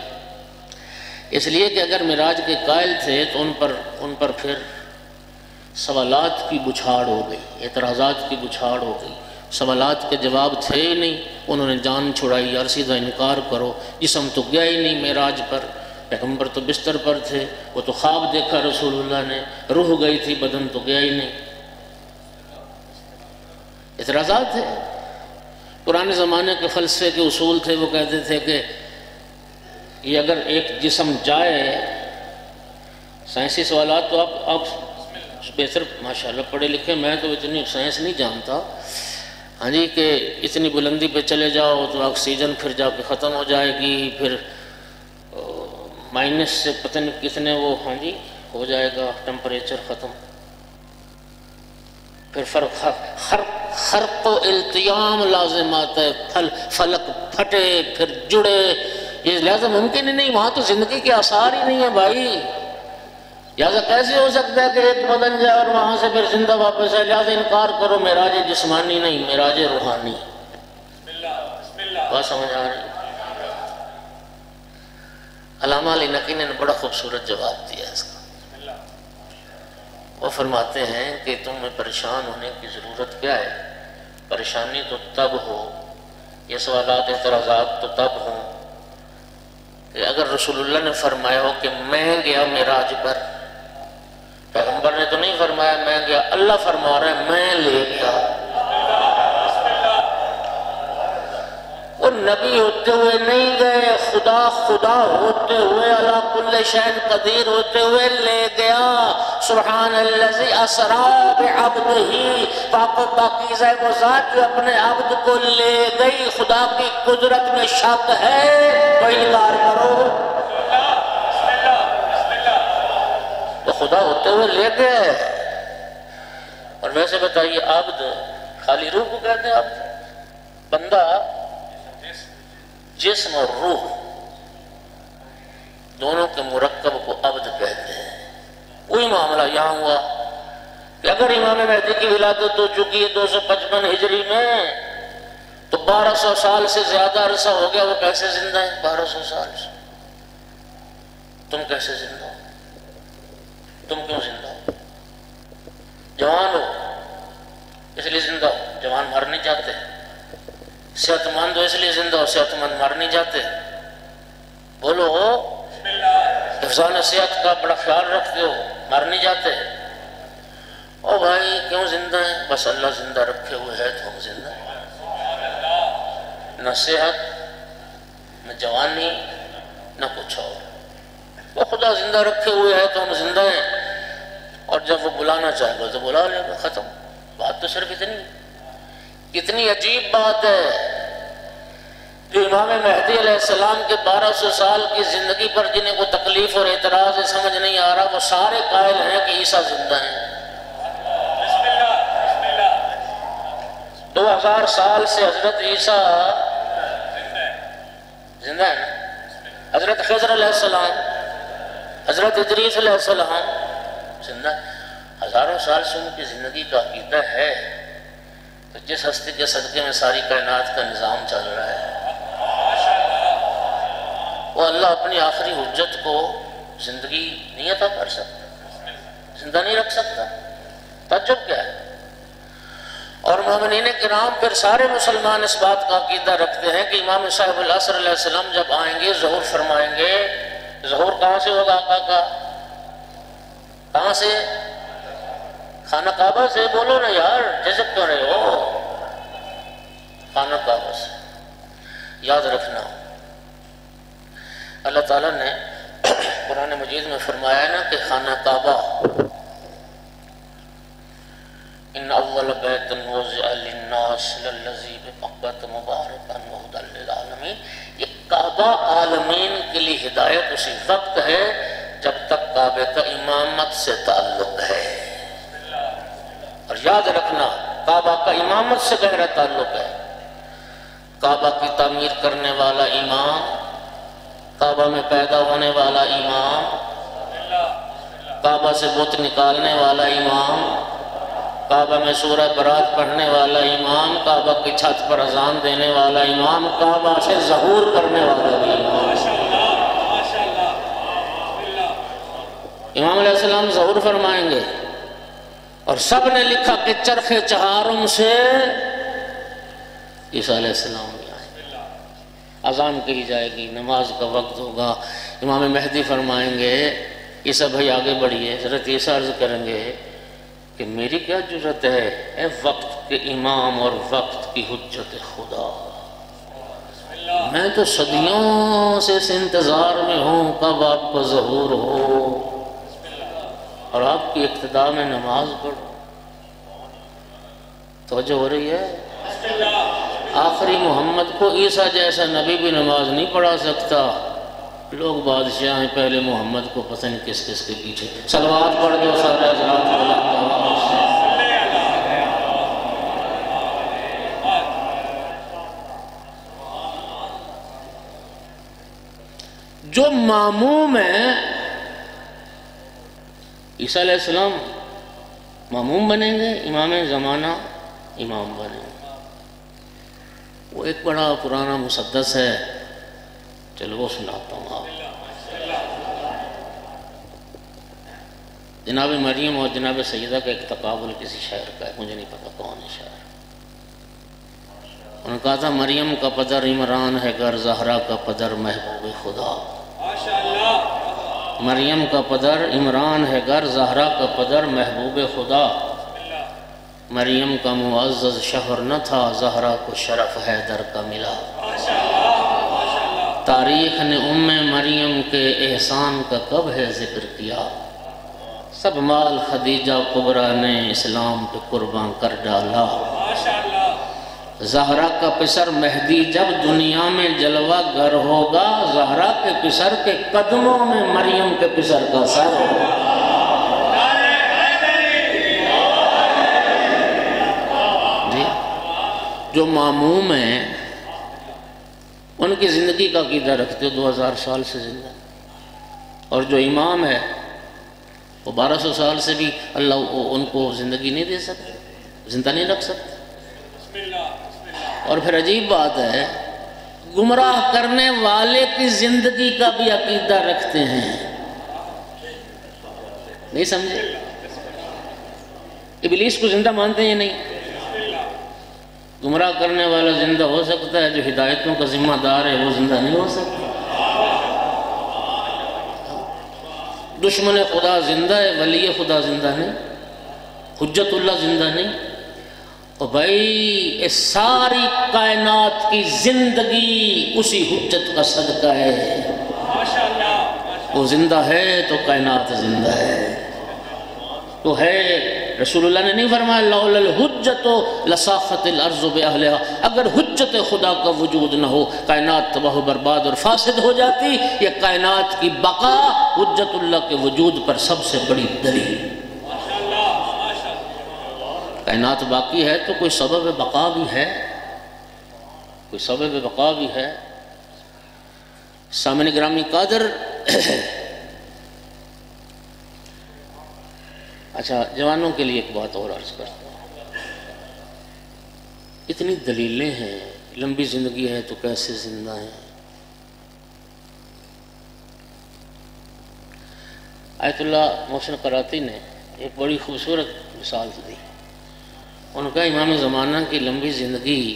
اس لیے کہ اگر معراج کے قائل تھے تو ان پر پھر سوالات کی بچھاڑ ہو گئی، اعتراضات کی بچھاڑ ہو گئی، سوالات کے جواب تھے ہی نہیں، انہوں نے جان چھڑائی، یار سیدھا انکار کرو، جسم تو گیا ہی نہیں معراج پر، پیغمبر تو بستر پر تھے، وہ تو خواب دیکھا رسول اللہ نے، روح گئی تھی بدن تو گیا ہی نہیں۔ اعتراضات ہیں۔ پرانے زمانے کے فلسفے کے اصول تھے، وہ کہتے تھے کہ یہ اگر ایک جسم جائے، سائنسی سوالات تو آپ بہتر ماشاءاللہ پڑھے لکھے، میں تو اتنی سائنس نہیں جانتا، ہاں جی، کہ اتنی بلندی پہ چلے جاؤ تو آکسیجن پھر جا کے ختم ہو جائے گی، پھر مائنس سے پتہ نہیں کتنے وہ ہاں جی ہو جائے گا ٹمپریچر ختم، پھر خرق و التیام لازمات ہے، فلک پھٹے پھر جڑے، یہ لہذا ممکن ہی نہیں، وہاں تو زندگی کے آثار ہی نہیں ہے بھائی، لہذا کیسے ہو سکتا ہے کہ ایک بدن جائے اور وہاں سے پھر زندہ واپس ہے؟ لہذا انکار کرو، معراج جسمانی نہیں، معراج روحانی۔ بات سمجھ آ رہی؟ علامہ علی نقی نے بڑا خوبصورت جواب دیا اس کا۔ وہ فرماتے ہیں کہ تمہیں پریشان ہونے کی ضرورت کیا ہے؟ پریشانی تو تب ہو، یہ سوالات اعتراضات تو تب ہوں کہ اگر رسول اللہ نے فرمایا ہو کہ میں گیا معراج پر، پیغمبر نے تو نہیں فرمایا میں گیا، اللہ فرما رہا ہے میں لے گیا۔ وہ نبی ہوتے ہوئے نہیں گئے، خدا ہوتے ہوئے، علی کل شیء قدیر ہوتے ہوئے لے گیا۔ سبحان الذی اسریٰ بعبدہ، پاک و پاکیزہ وہ ذات جو اپنے عبد کو لے گئی۔ خدا کی قدرت میں شک ہے تو انکار کرو، تو خدا ہوتے ہوئے لے گئے۔ اور ویسے بتائیے عبد خالی روح کو کہتے ہیں عبد؟ بندہ جسم اور روح دونوں کے مرکب کو عبد کہتے ہیں۔ وہی معاملہ یہاں ہوا کہ اگر امام مہدی کی ولادت ہو چکی ہے 255 ہجری میں، تو 1200 سال سے زیادہ عرصہ ہو گیا، وہ کیسے زندہ ہیں؟ 1200 سال سے تم کیسے زندہ ہو؟ تم کیوں زندہ ہو؟ جوان ہو اس لیے زندہ ہو، جوان مر نہیں جاتے۔ صحت مند ہو اس لیے زندہ ہو، صحت مند مر نہیں جاتے۔ بولو حفظان صحت کا بڑا خیال رکھتے ہو، مر نہیں جاتے۔ او بھائی کیوں زندہ ہیں؟ بس اللہ زندہ رکھے ہوئے ہے تو ہم زندہ ہیں۔ نہ صحت، نہ جوانی، نہ کچھ اور، وہ خدا زندہ رکھے ہوئے ہے تو ہم زندہ ہیں، اور جب وہ بلانا چاہے گا تو بلا لے گا، ختم۔ بات تو صرف اتنی، کتنی عجیب بات ہے جو امام مہدی علیہ السلام کے 1200 سال کی زندگی پر جنہیں کوئی تکلیف اور اعتراض سمجھ نہیں آ رہا، وہ سارے قائل ہیں کہ عیسیٰ زندہ ہیں۔ 2000 سال سے حضرت عیسیٰ زندہ ہے نا، حضرت خضر علیہ السلام، حضرت ادریس علیہ السلام زندہ ہے۔ ہزاروں سال سے ان کی زندگی کا عقیدہ ہے، تو جس ہستی کے صدقے میں ساری کائنات کا نظام چل رہا ہے، وہ اللہ اپنی آخری حجت کو زندگی نہیں عطا کر سکتا، زندہ نہیں رکھ سکتا؟ تعجب کیا ہے؟ اور مومنین کرام پھر سارے مسلمان اس بات کا عقیدہ رکھتے ہیں کہ امام صاحب العصر علیہ السلام جب آئیں گے ظہور فرمائیں گے۔ ظہور کہاں سے ہوگا آقا کا؟ کہاں سے؟ خانہ کعبہ سے۔ بولو نا یار، جذب کر رہے ہو؟ خانہ کعبہ سے۔ یاد رکھنا اللہ تعالیٰ نے قرآن مجید میں فرمایا نا کہ خانہ کعبہ ان اول بیت وضع للناس للذی ببکۃ مبارکا وہدی للعالمین، یہ کعبہ عالمین کے لیے ہدایت اسی وقت ہے جب تک کعبے کا امامت سے تعلق ہے۔ اور یاد رکھنا کعبہ کا امامت سے گہرا تعلق ہے۔ کعبہ کی تعمیر کرنے والا امام، کعبہ میں پیدا ہونے والا امام، کعبہ سے بت نکالنے والا امام، کعبہ میں سورہ برات پڑھنے والا امام، کعبہ کی چھت پر اذان دینے والا امام، کعبہ سے ظہور کرنے والا بھی امام۔ امام علیہ السلام ظہور فرمائیں گے اور سب نے لکھا کہ چرخ چہارم سے عیسیٰ علیہ السلام بھی آئیں گے، اذان کہی جائے گی، نماز کا وقت ہوگا، امام مہدی فرمائیں گے عیسیٰ بھائی آگے بڑھیے، حضرت عیسیٰ عرض کریں گے کہ میری کیا جرت ہے اے وقت کے امام اور وقت کی حجت خدا، میں تو صدیوں سے اس انتظار میں ہوں کب آپ کو ظہور ہو اور آپ کی اقتداء میں نماز پڑھو۔ توجہ ہو رہی ہے؟ آخری محمد کو عیسیٰ جیسا نبی بھی نماز نہیں پڑھا سکتا، لوگ بادشاہ ہیں پہلے محمد کو پتہ نہیں کس کس کے پیچھے صلوات پڑھ دو سارے حضرات۔ جو ماموم ہیں عیسیٰ علیہ السلام ماموم بنیں گے، امام زمانہ امام بنیں گے۔ وہ ایک بڑا پرانا مسدس ہے، چلو وہ سناتا ہوں آپ۔ جناب مریم اور جناب سیدہ کا ایک تقابل کسی شاعر کا ہے، مجھے نہیں پتا کون ہے شاعر۔ انہوں نے کہا تھا مریم کا پدر عمران ہے گر زہرا کا پدر محبوب خدا، مریم کا پدر عمران ہے گر زہرا کا پدر محبوب خدا، مریم کا معزز شوہر نہ تھا زہرا کو شرف حیدر کا ملا، تاریخ نے مریم کے احسان کا کب ہے ذکر کیا، سب مال خدیجہ کبریٰ نے اسلام پہ قربان کر ڈالا، زہرا کا پسر مہدی جب دنیا میں جلوہ گر ہوگا، زہرا کے پسر کے قدموں میں مریم کے پسر کا سر ہوگا۔ جی جو ماموم ہیں ان کی زندگی کا عقیدہ رکھتے ہو 2000 سال سے زندہ، اور جو امام ہے وہ 1200 سال سے بھی اللہ ان کو زندگی نہیں دے سکتے، زندہ نہیں رکھ سکتے۔ اور پھر عجیب بات ہے گمراہ کرنے والے کی زندگی کا بھی عقیدہ رکھتے ہیں، نہیں سمجھے؟ ابلیس کو زندہ مانتے ہیں یا نہیں؟ گمراہ کرنے والا زندہ ہو سکتا ہے، جو ہدایتوں کا ذمہ دار ہے وہ زندہ نہیں ہو سکتا۔ دشمن خدا زندہ ہے، ولی خدا زندہ نہیں، حجت اللہ زندہ نہیں۔ اور بھائی اس ساری کائنات کی زندگی اسی حجت کا صدقہ ہے، وہ زندہ ہے تو کائنات زندہ ہے، تو ہے۔ رسول اللہ نے نہیں فرمایا لولا الحجت لصاخت الارض باہلہا، اگر حجت خدا کا وجود نہ ہو کائنات تباہ و برباد اور فاسد ہو جاتی۔ یہ کائنات کی بقا حجت اللہ کے وجود پر سب سے بڑی دلیل۔ کائنات باقی ہے تو کوئی سبب بقا بھی ہے، کوئی سبب بقا بھی ہے۔ سامعین گرامی قادر، اچھا جوانوں کے لیے ایک بات اور عرض کرتا ہوں، اتنی دلیلیں ہیں، لمبی زندگی ہے تو کیسے زندہ ہیں۔ آیت اللہ محسن قراتی نے ایک بڑی خوبصورت مثال دی، ان کا امام زمانہ کی لمبی زندگی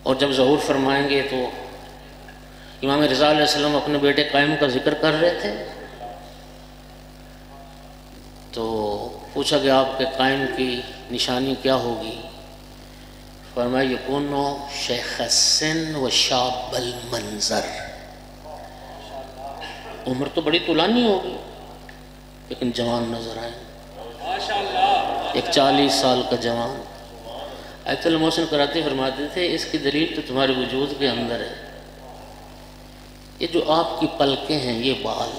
اور جب ظہور فرمائیں گے تو امام رضا علیہ السلام اپنے بیٹے قائم کا ذکر کر رہے تھے، تو پوچھا کہ آپ کے قائم کی نشانی کیا ہوگی؟ فرمایا یکون شیخ السن و شاب المنظر، عمر تو بڑی طولانی ہوگی لیکن جوان نظر آئیں، ماشاءاللہ، ایک 40 سال کا جوان۔ ایت المحسن کراتی فرماتے تھے اس کی دلیل تو تمہارے وجود کے اندر ہے، یہ جو آپ کی پلکیں ہیں یہ بال،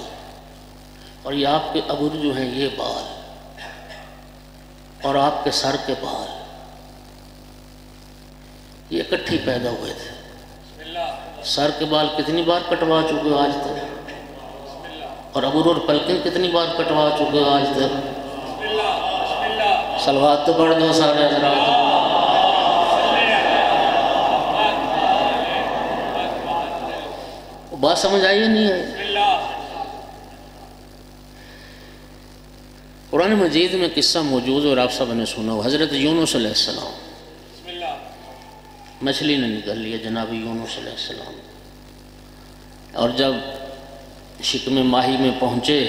اور یہ آپ کے ابر جو ہیں یہ بال، اور آپ کے سر کے بال، یہ اکٹھے پیدا ہوئے تھے۔ سر کے بال کتنی بار کٹوا چکے ہو آج تک، اور ابر اور پلکیں کتنی بار کٹوا چکے ہو آج تک؟ صلوات تو پڑھ دو سارے حضرات۔ بات سمجھ آئی نہیں ہے؟ قرآن مجید میں قصہ موجود اور آپ سب نے سنا ہو، حضرت یونس علیہ السلام، مچھلی نے نکل لیا جناب یونس علیہ السلام، اور جب شکم ماہی میں پہنچے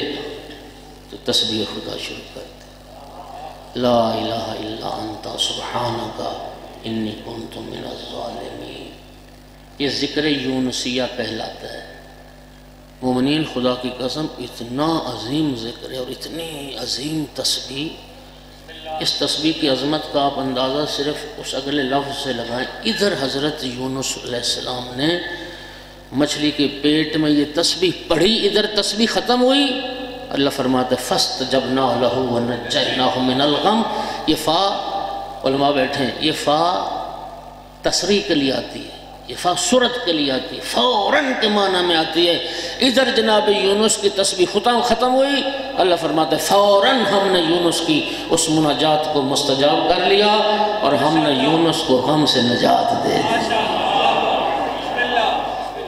تو تسبیح خدا شروع کر دی، لا الہ الا انت سبحانک انی کنت من الظالمین۔ یہ ذکر یونسیہ کہلاتا ہے۔ مومنین خدا کی قسم اتنا عظیم ذکر ہے اور اتنی عظیم تسبیح، اس تسبیح کی عظمت کا آپ اندازہ صرف اس اگلے لفظ سے لگائیں۔ ادھر حضرت یونس علیہ السلام نے مچھلی کے پیٹ میں یہ تسبیح پڑھی، ادھر تسبیح ختم ہوئی، اللہ فرماتے فَاسْتَجَبْنَا لَهُ وَنَجَّيْنَاهُ مِنَ الْغَمِّ۔ یہ فا، علماء بیٹھیں، یہ فا تصریح کے لیے آتی ہے، یہ فا صورت کے لیے آتی ہے، فوراً کے معنی میں آتی ہے۔ ادھر جناب یونس کی تسبیح ختم ہوئی، اللہ فرماتے فوراً ہم نے یونس کی اس مناجات کو مستجاب کر لیا اور ہم نے یونس کو غم سے نجات دے دی۔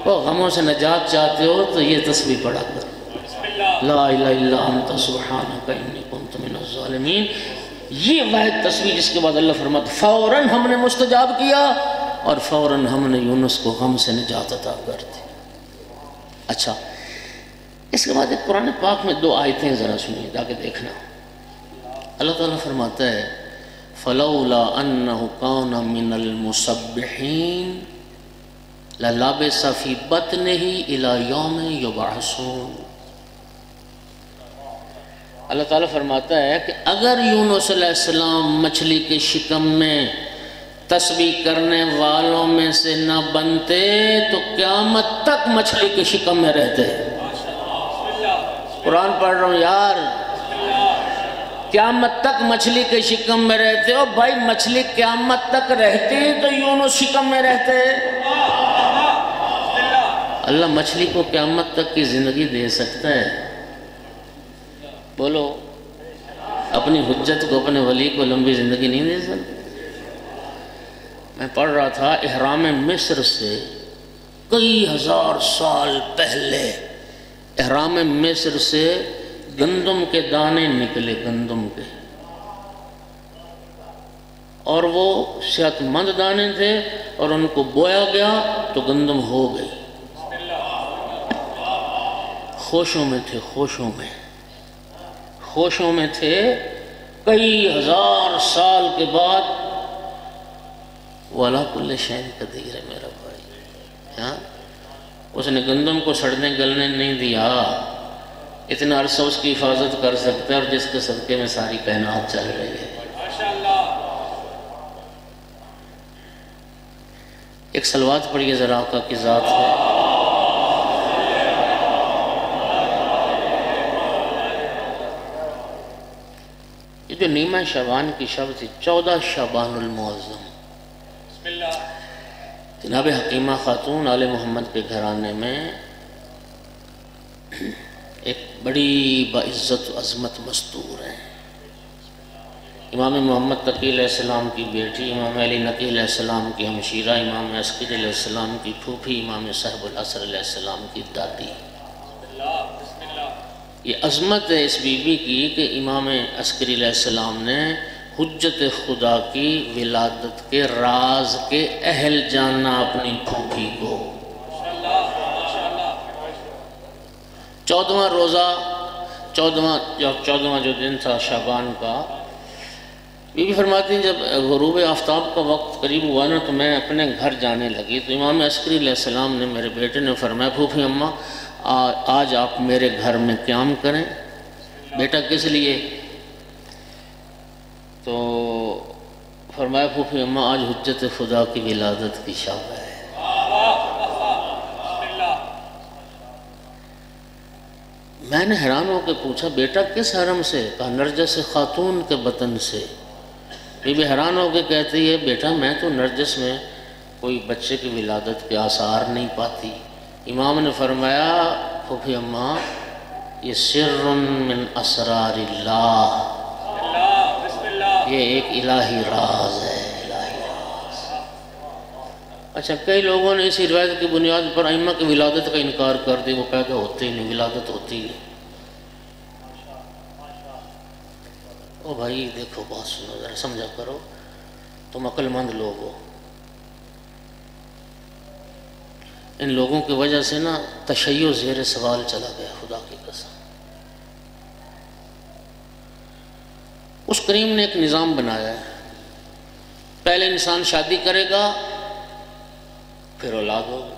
وہ غموں سے نجات چاہتے ہو تو یہ تسبیح پڑھا کر، لا الہ الا انت سبحانک انی کنت من الظالمین۔ یہ واحد تسبیح جس کے بعد اللہ فرماتے فوراً ہم نے مستجاب کیا اور فوراً ہم نے یونس کو غم سے نجات عطا کر دی۔ اچھا، اس کے بعد ایک قرآن پاک میں 2 آیتیں ذرا سنیے تاکہ دیکھنا۔ اللہ تعالیٰ فرماتا ہے فَلَوْلَا أَنَّهُ كَانَ مِنَ الْمُسَبِّحِينَ لَلَبِثَ فِي بَطْنِهِ إِلَى يَوْمِ يُبْعَثُونَ۔ اللہ تعالیٰ فرماتا ہے کہ اگر یونس علیہ السلام مچھلی کے شکم میں تسبیح کرنے والوں میں سے نہ بنتے تو قیامت تک مچھلی کے شکم میں رہتے۔ قرآن پڑھ رہا ہوں یار، قیامت تک مچھلی کے شکم میں رہتے ہو بھائی، مچھلی قیامت تک رہتی تو یونس شکم میں رہتے۔ اللہ مچھلی کو قیامت تک کی زندگی دے سکتا ہے؟ بولو، اپنی حجت کو، اپنے ولی کو لمبی زندگی نہیں دے سکتا؟ میں پڑھ رہا تھا احرام مصر سے کئی ہزار سال پہلے احرام مصر سے گندم کے دانے نکلے، گندم کے، اور وہ صحت مند دانے تھے اور ان کو بویا گیا تو گندم ہو گئی۔ خوشوں میں تھے، خوشوں میں تھے، کئی ہزار سال کے بعد وَعَلَىٰ كُلِّ شَيْءٍ قَدِيرٌ ہے میرا بھائی۔ ہاں، اس نے گندم کو سڑنے گلنے نہیں دیا، اتنا عرصہ اس کی حفاظت کر سکتا ہے، اور جس کے صدقے میں ساری کائنات چل رہی ہے۔ ایک صلوات پڑھیے ذرا آقا کی ذات ہے۔ یہ جو نیمہ شعبان کی شب تھی، 14 شعبان المعظم، جناب حکیمہ خاتون آل محمد کے گھرانے میں ایک بڑی باعزت و عظمت مستور ہیں۔ امام محمد تقی علیہ السلام کی بیٹی، امام علی نقی علیہ السلام کی ہمشیرہ، امام عسکری علیہ السلام کی پھوپھی، امام صاحب العصر علیہ السلام کی دادی۔ یہ عظمت ہے اس بی بی کی کہ امام عسکری علیہ السلام نے حجت خدا کی ولادت کے راز کے اہل جانا اپنی پھوپھی کو۔ 14واں روزہ، 14واں جو دن تھا شعبان کا، بی بی فرماتی ہیں جب غروب آفتاب کا وقت قریب ہوا نا تو میں اپنے گھر جانے لگی تو امام عسکری علیہ السلام نے، میرے بیٹے نے فرمایا پھوپھی اماں آج آپ میرے گھر میں قیام کریں۔ بیٹا کس لیے؟ تو فرمایا پھوپھی اماں آج حجت خدا کی ولادت کی شب ہے۔ میں نے حیران ہو کے پوچھا بیٹا کس حرم سے؟ کہا نرجس خاتون کے بطن سے۔ بی بی حیران ہو کے کہتی ہے بیٹا میں تو نرجس میں کوئی بچے کی ولادت کے آثار نہیں پاتی۔ امام نے فرمایا پھوپھی اماں یہ سر من اسرار اللہ، یہ ایک الہی راز ہے، الہی راز۔ اچھا کئی لوگوں نے اسی روایت کی بنیاد پر ائمہ کی ولادت کا انکار کر دی، وہ پیدا ہوتے ہی نہیں، ولادت ہوتی ہی نہیں۔ او بھائی دیکھو بات سنو ذرا سمجھا کرو، تم عقل مند لوگ ہو۔ ان لوگوں کی وجہ سے نا تشیع زیر سوال چلا گیا، خدا کی قسم۔ اس کریم نے ایک نظام بنایا ہے، پہلے انسان شادی کرے گا پھر اولاد ہوگی،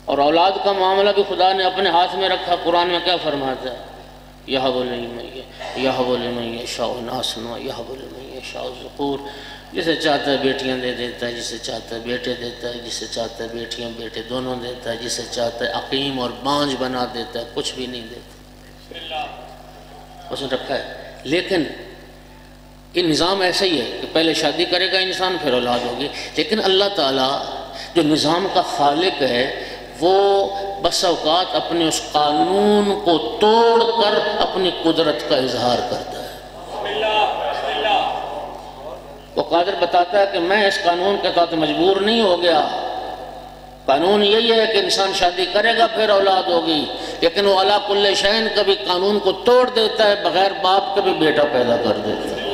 اور اولاد کا معاملہ بھی خدا نے اپنے ہاتھ میں رکھا۔ قرآن میں کیا فرماتا ہے؟ یَهَبُ لِمَن یَشَاءُ إِنَاثًا وَیَهَبُ لِمَن یَشَاءُ الذُّکُورَ، جسے چاہتا ہے بیٹیاں دے دیتا ہے، جسے چاہتا ہے بیٹے دیتا ہے، جسے چاہتا ہے بیٹیاں بیٹے دونوں دیتا ہے، جسے چاہتا ہے عقیم اور بانجھ بنا دیتا ہے، کچھ بھی نہیں دیتا، اس نے رکھا ہے۔ لیکن یہ نظام ایسا ہی ہے کہ پہلے شادی کرے گا انسان پھر اولاد ہوگی، لیکن اللہ تعالیٰ جو نظام کا خالق ہے وہ بس اوقات اپنے اس قانون کو توڑ کر اپنی قدرت کا اظہار کرتا ہے۔ وہ قادر بتاتا ہے کہ میں اس قانون کے تحت مجبور نہیں ہو گیا، قانون یہی ہے کہ انسان شادی کرے گا پھر اولاد ہوگی، لیکن وہ علی کل شیء کبھی قانون کو توڑ دیتا ہے، بغیر باپ کے بھی بیٹا پیدا کر دیتا ہے،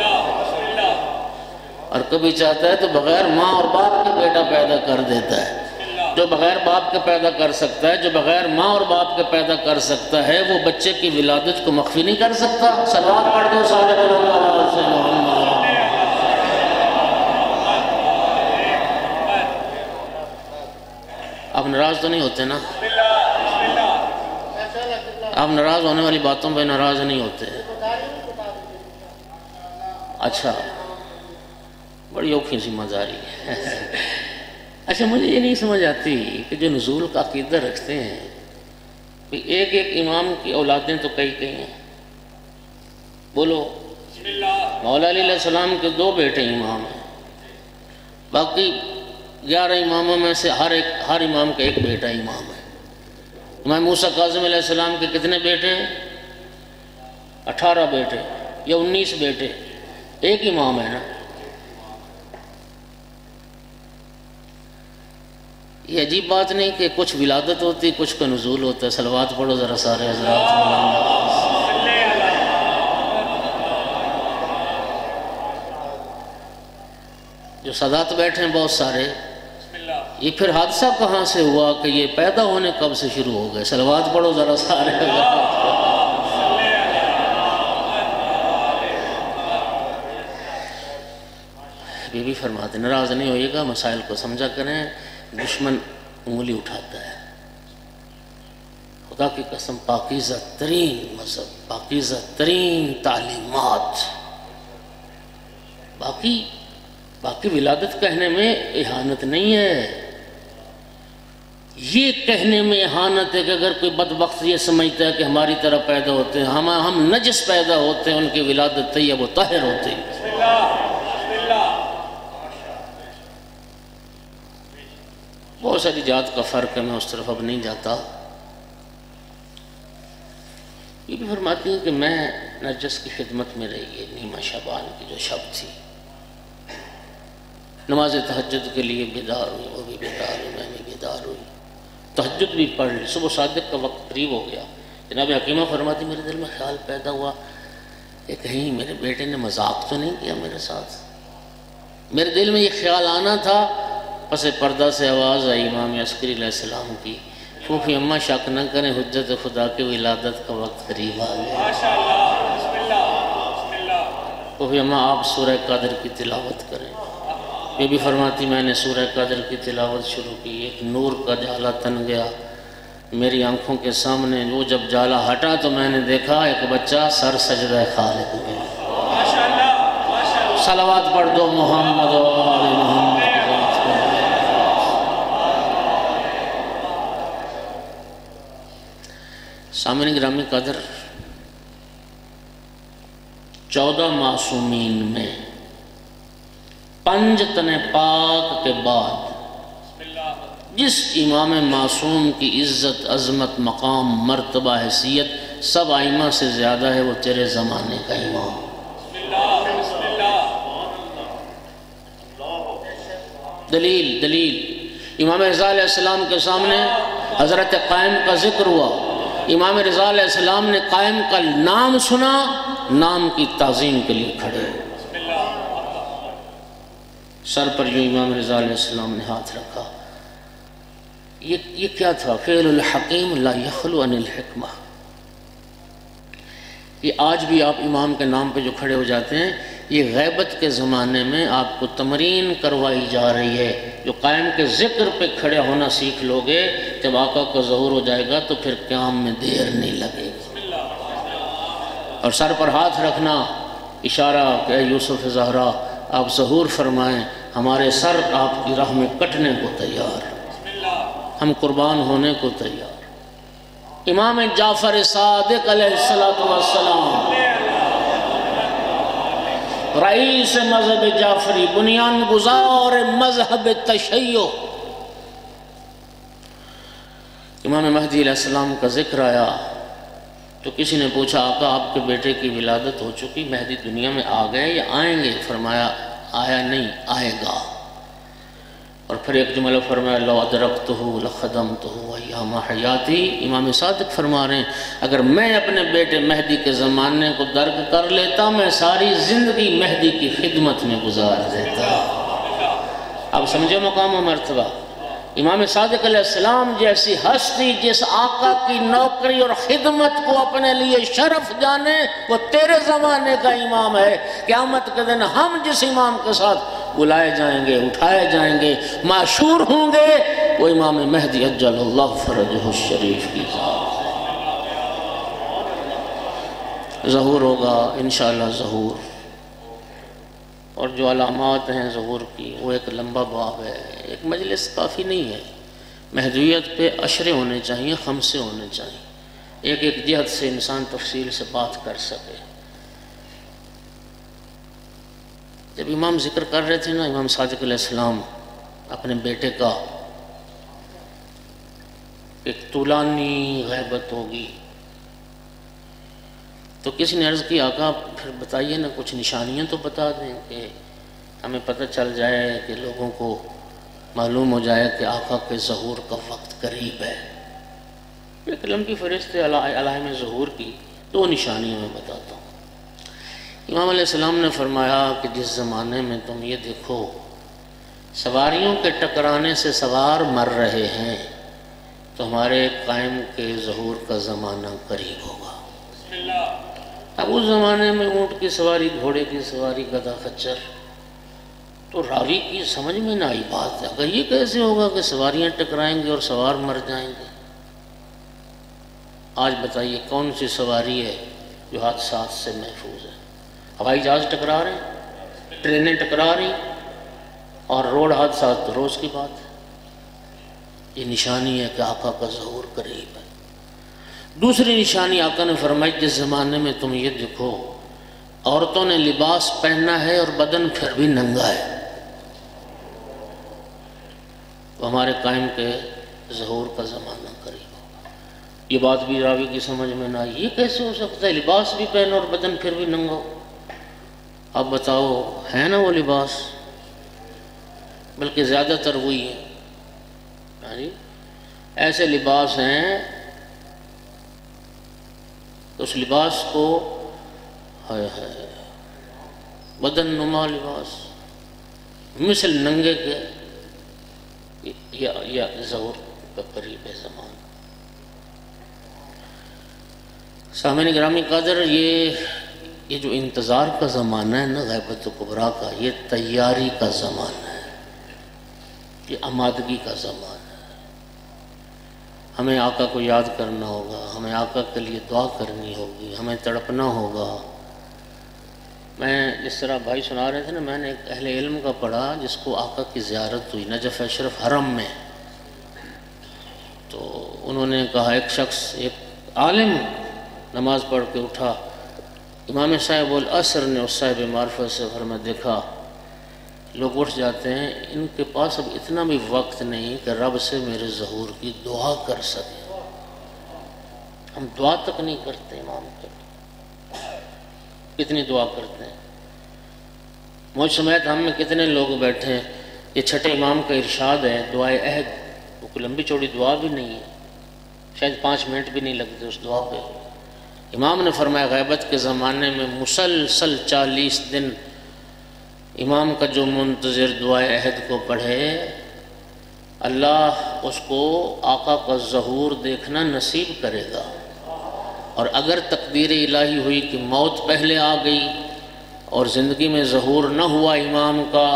اور کبھی چاہتا ہے تو بغیر ماں اور باپ کے بیٹا پیدا کر دیتا ہے۔ جو بغیر باپ کے پیدا کر سکتا ہے، جو بغیر ماں اور باپ کے پیدا کر سکتا ہے، وہ بچے کی ولادت کو مخفی نہیں کر سکتا۔ صلوات پڑھ دو صادق اللہ سے محمد۔ آپ ناراض تو نہیں ہوتے نا؟ آپ ناراض ہونے والی باتوں پہ ناراض نہیں ہوتے؟ اچھا بڑی اوکھی سی مزاری ہے۔ اچھا مجھے یہ نہیں سمجھ آتی کہ جو نزول کا عقیدہ رکھتے ہیں کہ ایک ایک امام کی اولادیں تو کئی کئی ہیں، بولو مولا علیہ السلام کے 2 بیٹے امام ہیں، باقی 11 اماموں میں سے ہر امام کا ایک بیٹا امام ہے۔ امام موسیٰ کاظم علیہ السلام کے کتنے بیٹے ہیں؟ 18 بیٹے یا 19 بیٹے، ایک امام ہے نا۔ یہ عجیب بات نہیں کہ کچھ ولادت ہوتی کچھ کا نزول ہوتا ہے؟ صلوات پڑھو ذرا سارے حضرات۔ جو سادات بیٹھے ہیں بہت سارے، یہ پھر حادثہ کہاں سے ہوا کہ یہ پیدا ہونے کب سے شروع ہو گئے؟ صلوات پڑھو ذرا سارے حضرات۔ بی بی فرماتے ناراض نہیں ہوئیے گا، مسائل کو سمجھا کریں، دشمن انگلی اٹھاتا ہے۔ خدا کی قسم پاکیزہ ترین مذہب، پاکیزہ ترین تعلیمات، باقی ولادت کہنے میں اہانت نہیں ہے، یہ کہنے میں اہانت ہے کہ اگر کوئی بدبخت یہ سمجھتا ہے کہ ہماری طرح پیدا ہوتے ہیں، ہم نجس پیدا ہوتے ہیں، ان کی ولادت طیب و طاہر ہوتے ہیں۔ بہت ساری جات کا فرق ہے، میں اس طرف اب نہیں جاتا۔ یہ بھی فرماتی ہیں کہ میں نرجس کی خدمت میں رہی ہے، نیمہ شعبان کی جو شب تھی، نماز تہجد کے لیے بیدار ہوئی، وہ بھی بیدار ہوئی، میں بھی بیدار ہوئی، تہجد بھی پڑھ لی، صبح صادق کا وقت قریب ہو گیا۔ جناب حکیمہ فرماتی میرے دل میں خیال پیدا ہوا کہ کہیں میرے بیٹے نے مذاق تو نہیں کیا میرے ساتھ۔ میرے دل میں یہ خیال آنا تھا، پس پردہ سے آواز آئی امام عسکری علیہ السلام کی، پھوپھی اماں شک نہ کریں، حجت خدا کی ولادت کا وقت قریب آ گیا۔ پھوپھی اماں آپ سورہ قدر کی تلاوت کریں۔ یہ بھی فرماتی میں نے سورہ قدر کی تلاوت شروع کی، ایک نور کا جالا تن گیا، میری آنکھوں کے سامنے وہ جب جالا ہٹا تو میں نے دیکھا ایک بچہ سر سجدہ خالق میں. صلوات پڑھ دو محمد و آل محمد. سامعین گرامی قدر، 14 معصومین میں 5 تن پاک کے بعد جس امام معصوم کی عزت، عظمت، مقام، مرتبہ، حیثیت سب ائمہ سے زیادہ ہے، وہ تیرے زمانے کا امام. دلیل امام رضا علیہ السلام کے سامنے حضرت قائم کا ذکر ہوا. امام رضا علیہ السلام نے قائم کا نام سنا، نام کی تعظیم کے لیے کھڑے. سر پر جو امام رضا علیہ السلام نے ہاتھ رکھا. یہ کیا تھا؟ فعل الحکیم لا یخلو عن الحکمہ. یہ آج بھی آپ امام کے نام پہ جو کھڑے ہو جاتے ہیں، یہ غیبت کے زمانے میں آپ کو تمرین کروائی جا رہی ہے. جو قائم کے ذکر پہ کھڑے ہونا سیکھ لوگے، جب آقا کا ظہور ہو جائے گا تو پھر قیام میں دیر نہیں لگے گی. اور سر پر ہاتھ رکھنا اشارہ کہ اے یوسف زہرا، آپ ظہور فرمائیں، ہمارے سر آپ کی راہ میں کٹنے کو تیار، ہم قربان ہونے کو تیار. امام جعفر صادق علیہ السلام، رئیس مذہب جعفری، بنیان گزار مذہب تشیع. امام مہدی علیہ السلام کا ذکر آیا تو کسی نے پوچھا آقا آپ کے بیٹے کی ولادت ہو چکی، مہدی دنیا میں آ گئے یا آئیں گے؟ فرمایا آیا نہیں، آئے گا. اور پھر ایک جملہ فرمایا لو ادرکتہ لخدمتہ ایام حیاتی. امام صادق فرما رہے ہیں اگر میں اپنے بیٹے مہدی کے زمانے کو درک کر لیتا، میں ساری زندگی مہدی کی خدمت میں گزار دیتا. اب سمجھے مقام و مرتبہ. امام صادق علیہ السلام جیسی ہستی جس آقا کی نوکری اور خدمت کو اپنے لیے شرف جانے، وہ تیرے زمانے کا امام ہے. قیامت کے دن ہم جس امام کے ساتھ بلائے جائیں گے، اٹھائے جائیں گے، معشور ہوں گے، وہ امام مہدی عجل اللہ فرجہ الشریف کی ذات. ظہور ہوگا انشاءاللہ ظہور. اور جو علامات ہیں ظہور کی وہ ایک لمبا باب ہے، ایک مجلس کافی نہیں ہے. مہدویت پہ عشرے ہونے چاہیے، خمسے ہونے چاہیے، ایک جہت سے انسان تفصیل سے بات کر سکے. جب امام ذکر کر رہے تھے نا امام صادق علیہ السلام اپنے بیٹے کا، ایک طولانی غیبت ہوگی، تو کسی نے عرض کی آقا پھر بتائیے نا کچھ نشانیاں تو بتا دیں کہ ہمیں پتہ چل جائے کہ لوگوں کو معلوم ہو جائے کہ آقا کے ظہور کا وقت قریب ہے. ایک لمبی فہرست علائم ظہور کی، 2 نشانیاں میں بتاتا ہوں. امام علیہ السلام نے فرمایا کہ جس زمانے میں تم یہ دیکھو سواریوں کے ٹکرانے سے سوار مر رہے ہیں، تو ہمارے قائم کے ظہور کا زمانہ قریب ہوگا. اب اس زمانے میں اونٹ کی سواری، گھوڑے کی سواری، گدھا خچر، تو راوی کی سمجھ میں نہ آئی بات ہے. اگر یہ کیسے ہوگا کہ سواریاں ٹکرائیں گے اور سوار مر جائیں گے؟ آج بتائیے کون سی سواری ہے جو حادثات سے محفوظ ہے؟ ہوائی جہاز ٹکرا رہے ہیں، ٹرینیں ٹکرا رہی، اور روڈ حادثات تو روز کی بات ہے. یہ نشانی ہے کہ آقا کا ظہور قریب ہے. دوسری نشانی آقا نے فرمائی جس زمانے میں تم یہ دیکھو عورتوں نے لباس پہننا ہے اور بدن پھر بھی ننگا ہے، تو ہمارے قائم کے ظہور کا زمانہ قریب ہوگا. یہ بات بھی راوی کی سمجھ میں نہ آئی، یہ کیسے ہو سکتا ہے لباس بھی پہنو اور بدن پھر بھی ننگا ہو؟ اب بتاؤ ہے نا وہ لباس؟ بلکہ زیادہ تر وہی ہے. ایسے لباس ہیں اس لباس کو بدن نما لباس مثل ننگے کے یا ظہور کا قریب زمان. سامعین گرامی قدر، یہ جو انتظار کا زمانہ ہے نا غیبت کبریٰ کا، یہ تیاری کا زمانہ ہے، یہ آمادگی کا زمانہ ہے. ہمیں آقا کو یاد کرنا ہوگا، ہمیں آقا کے لیے دعا کرنی ہوگی، ہمیں تڑپنا ہوگا۔ میں جس طرح بھائی سنا رہے تھے نا، میں نے ایک اہل علم کا پڑھا جس کو آقا کی زیارت ہوئی نجف اشرف حرم میں، تو انہوں نے کہا ایک شخص، ایک عالم نماز پڑھ کے اٹھا، امام صاحب العصر نے اس صاحب معرفت سے فرمایا دیکھا لوگ اٹھ جاتے ہیں، ان کے پاس اب اتنا بھی وقت نہیں کہ رب سے میرے ظہور کی دعا کر سکیں، ہم دعا تک نہیں کرتے امام کے، کتنی دعا کرتے ہیں۔ مجھ سمیت ہم میں کتنے لوگ بیٹھے ہیں، یہ چھٹے امام کا ارشاد ہے دعائے عہد، وہ کوئی لمبی چوڑی دعا بھی نہیں ہے، شاید 5 منٹ بھی نہیں لگتے اس دعا پہ۔ امام نے فرمایا غیبت کے زمانے میں مسلسل 40 دن امام کا جو منتظر دعائے عہد کو پڑھے، اللہ اس کو آقا کا ظہور دیکھنا نصیب کرے گا، اور اگر تقدیر الہی ہوئی کہ موت پہلے آ گئی اور زندگی میں ظہور نہ ہوا امام کا،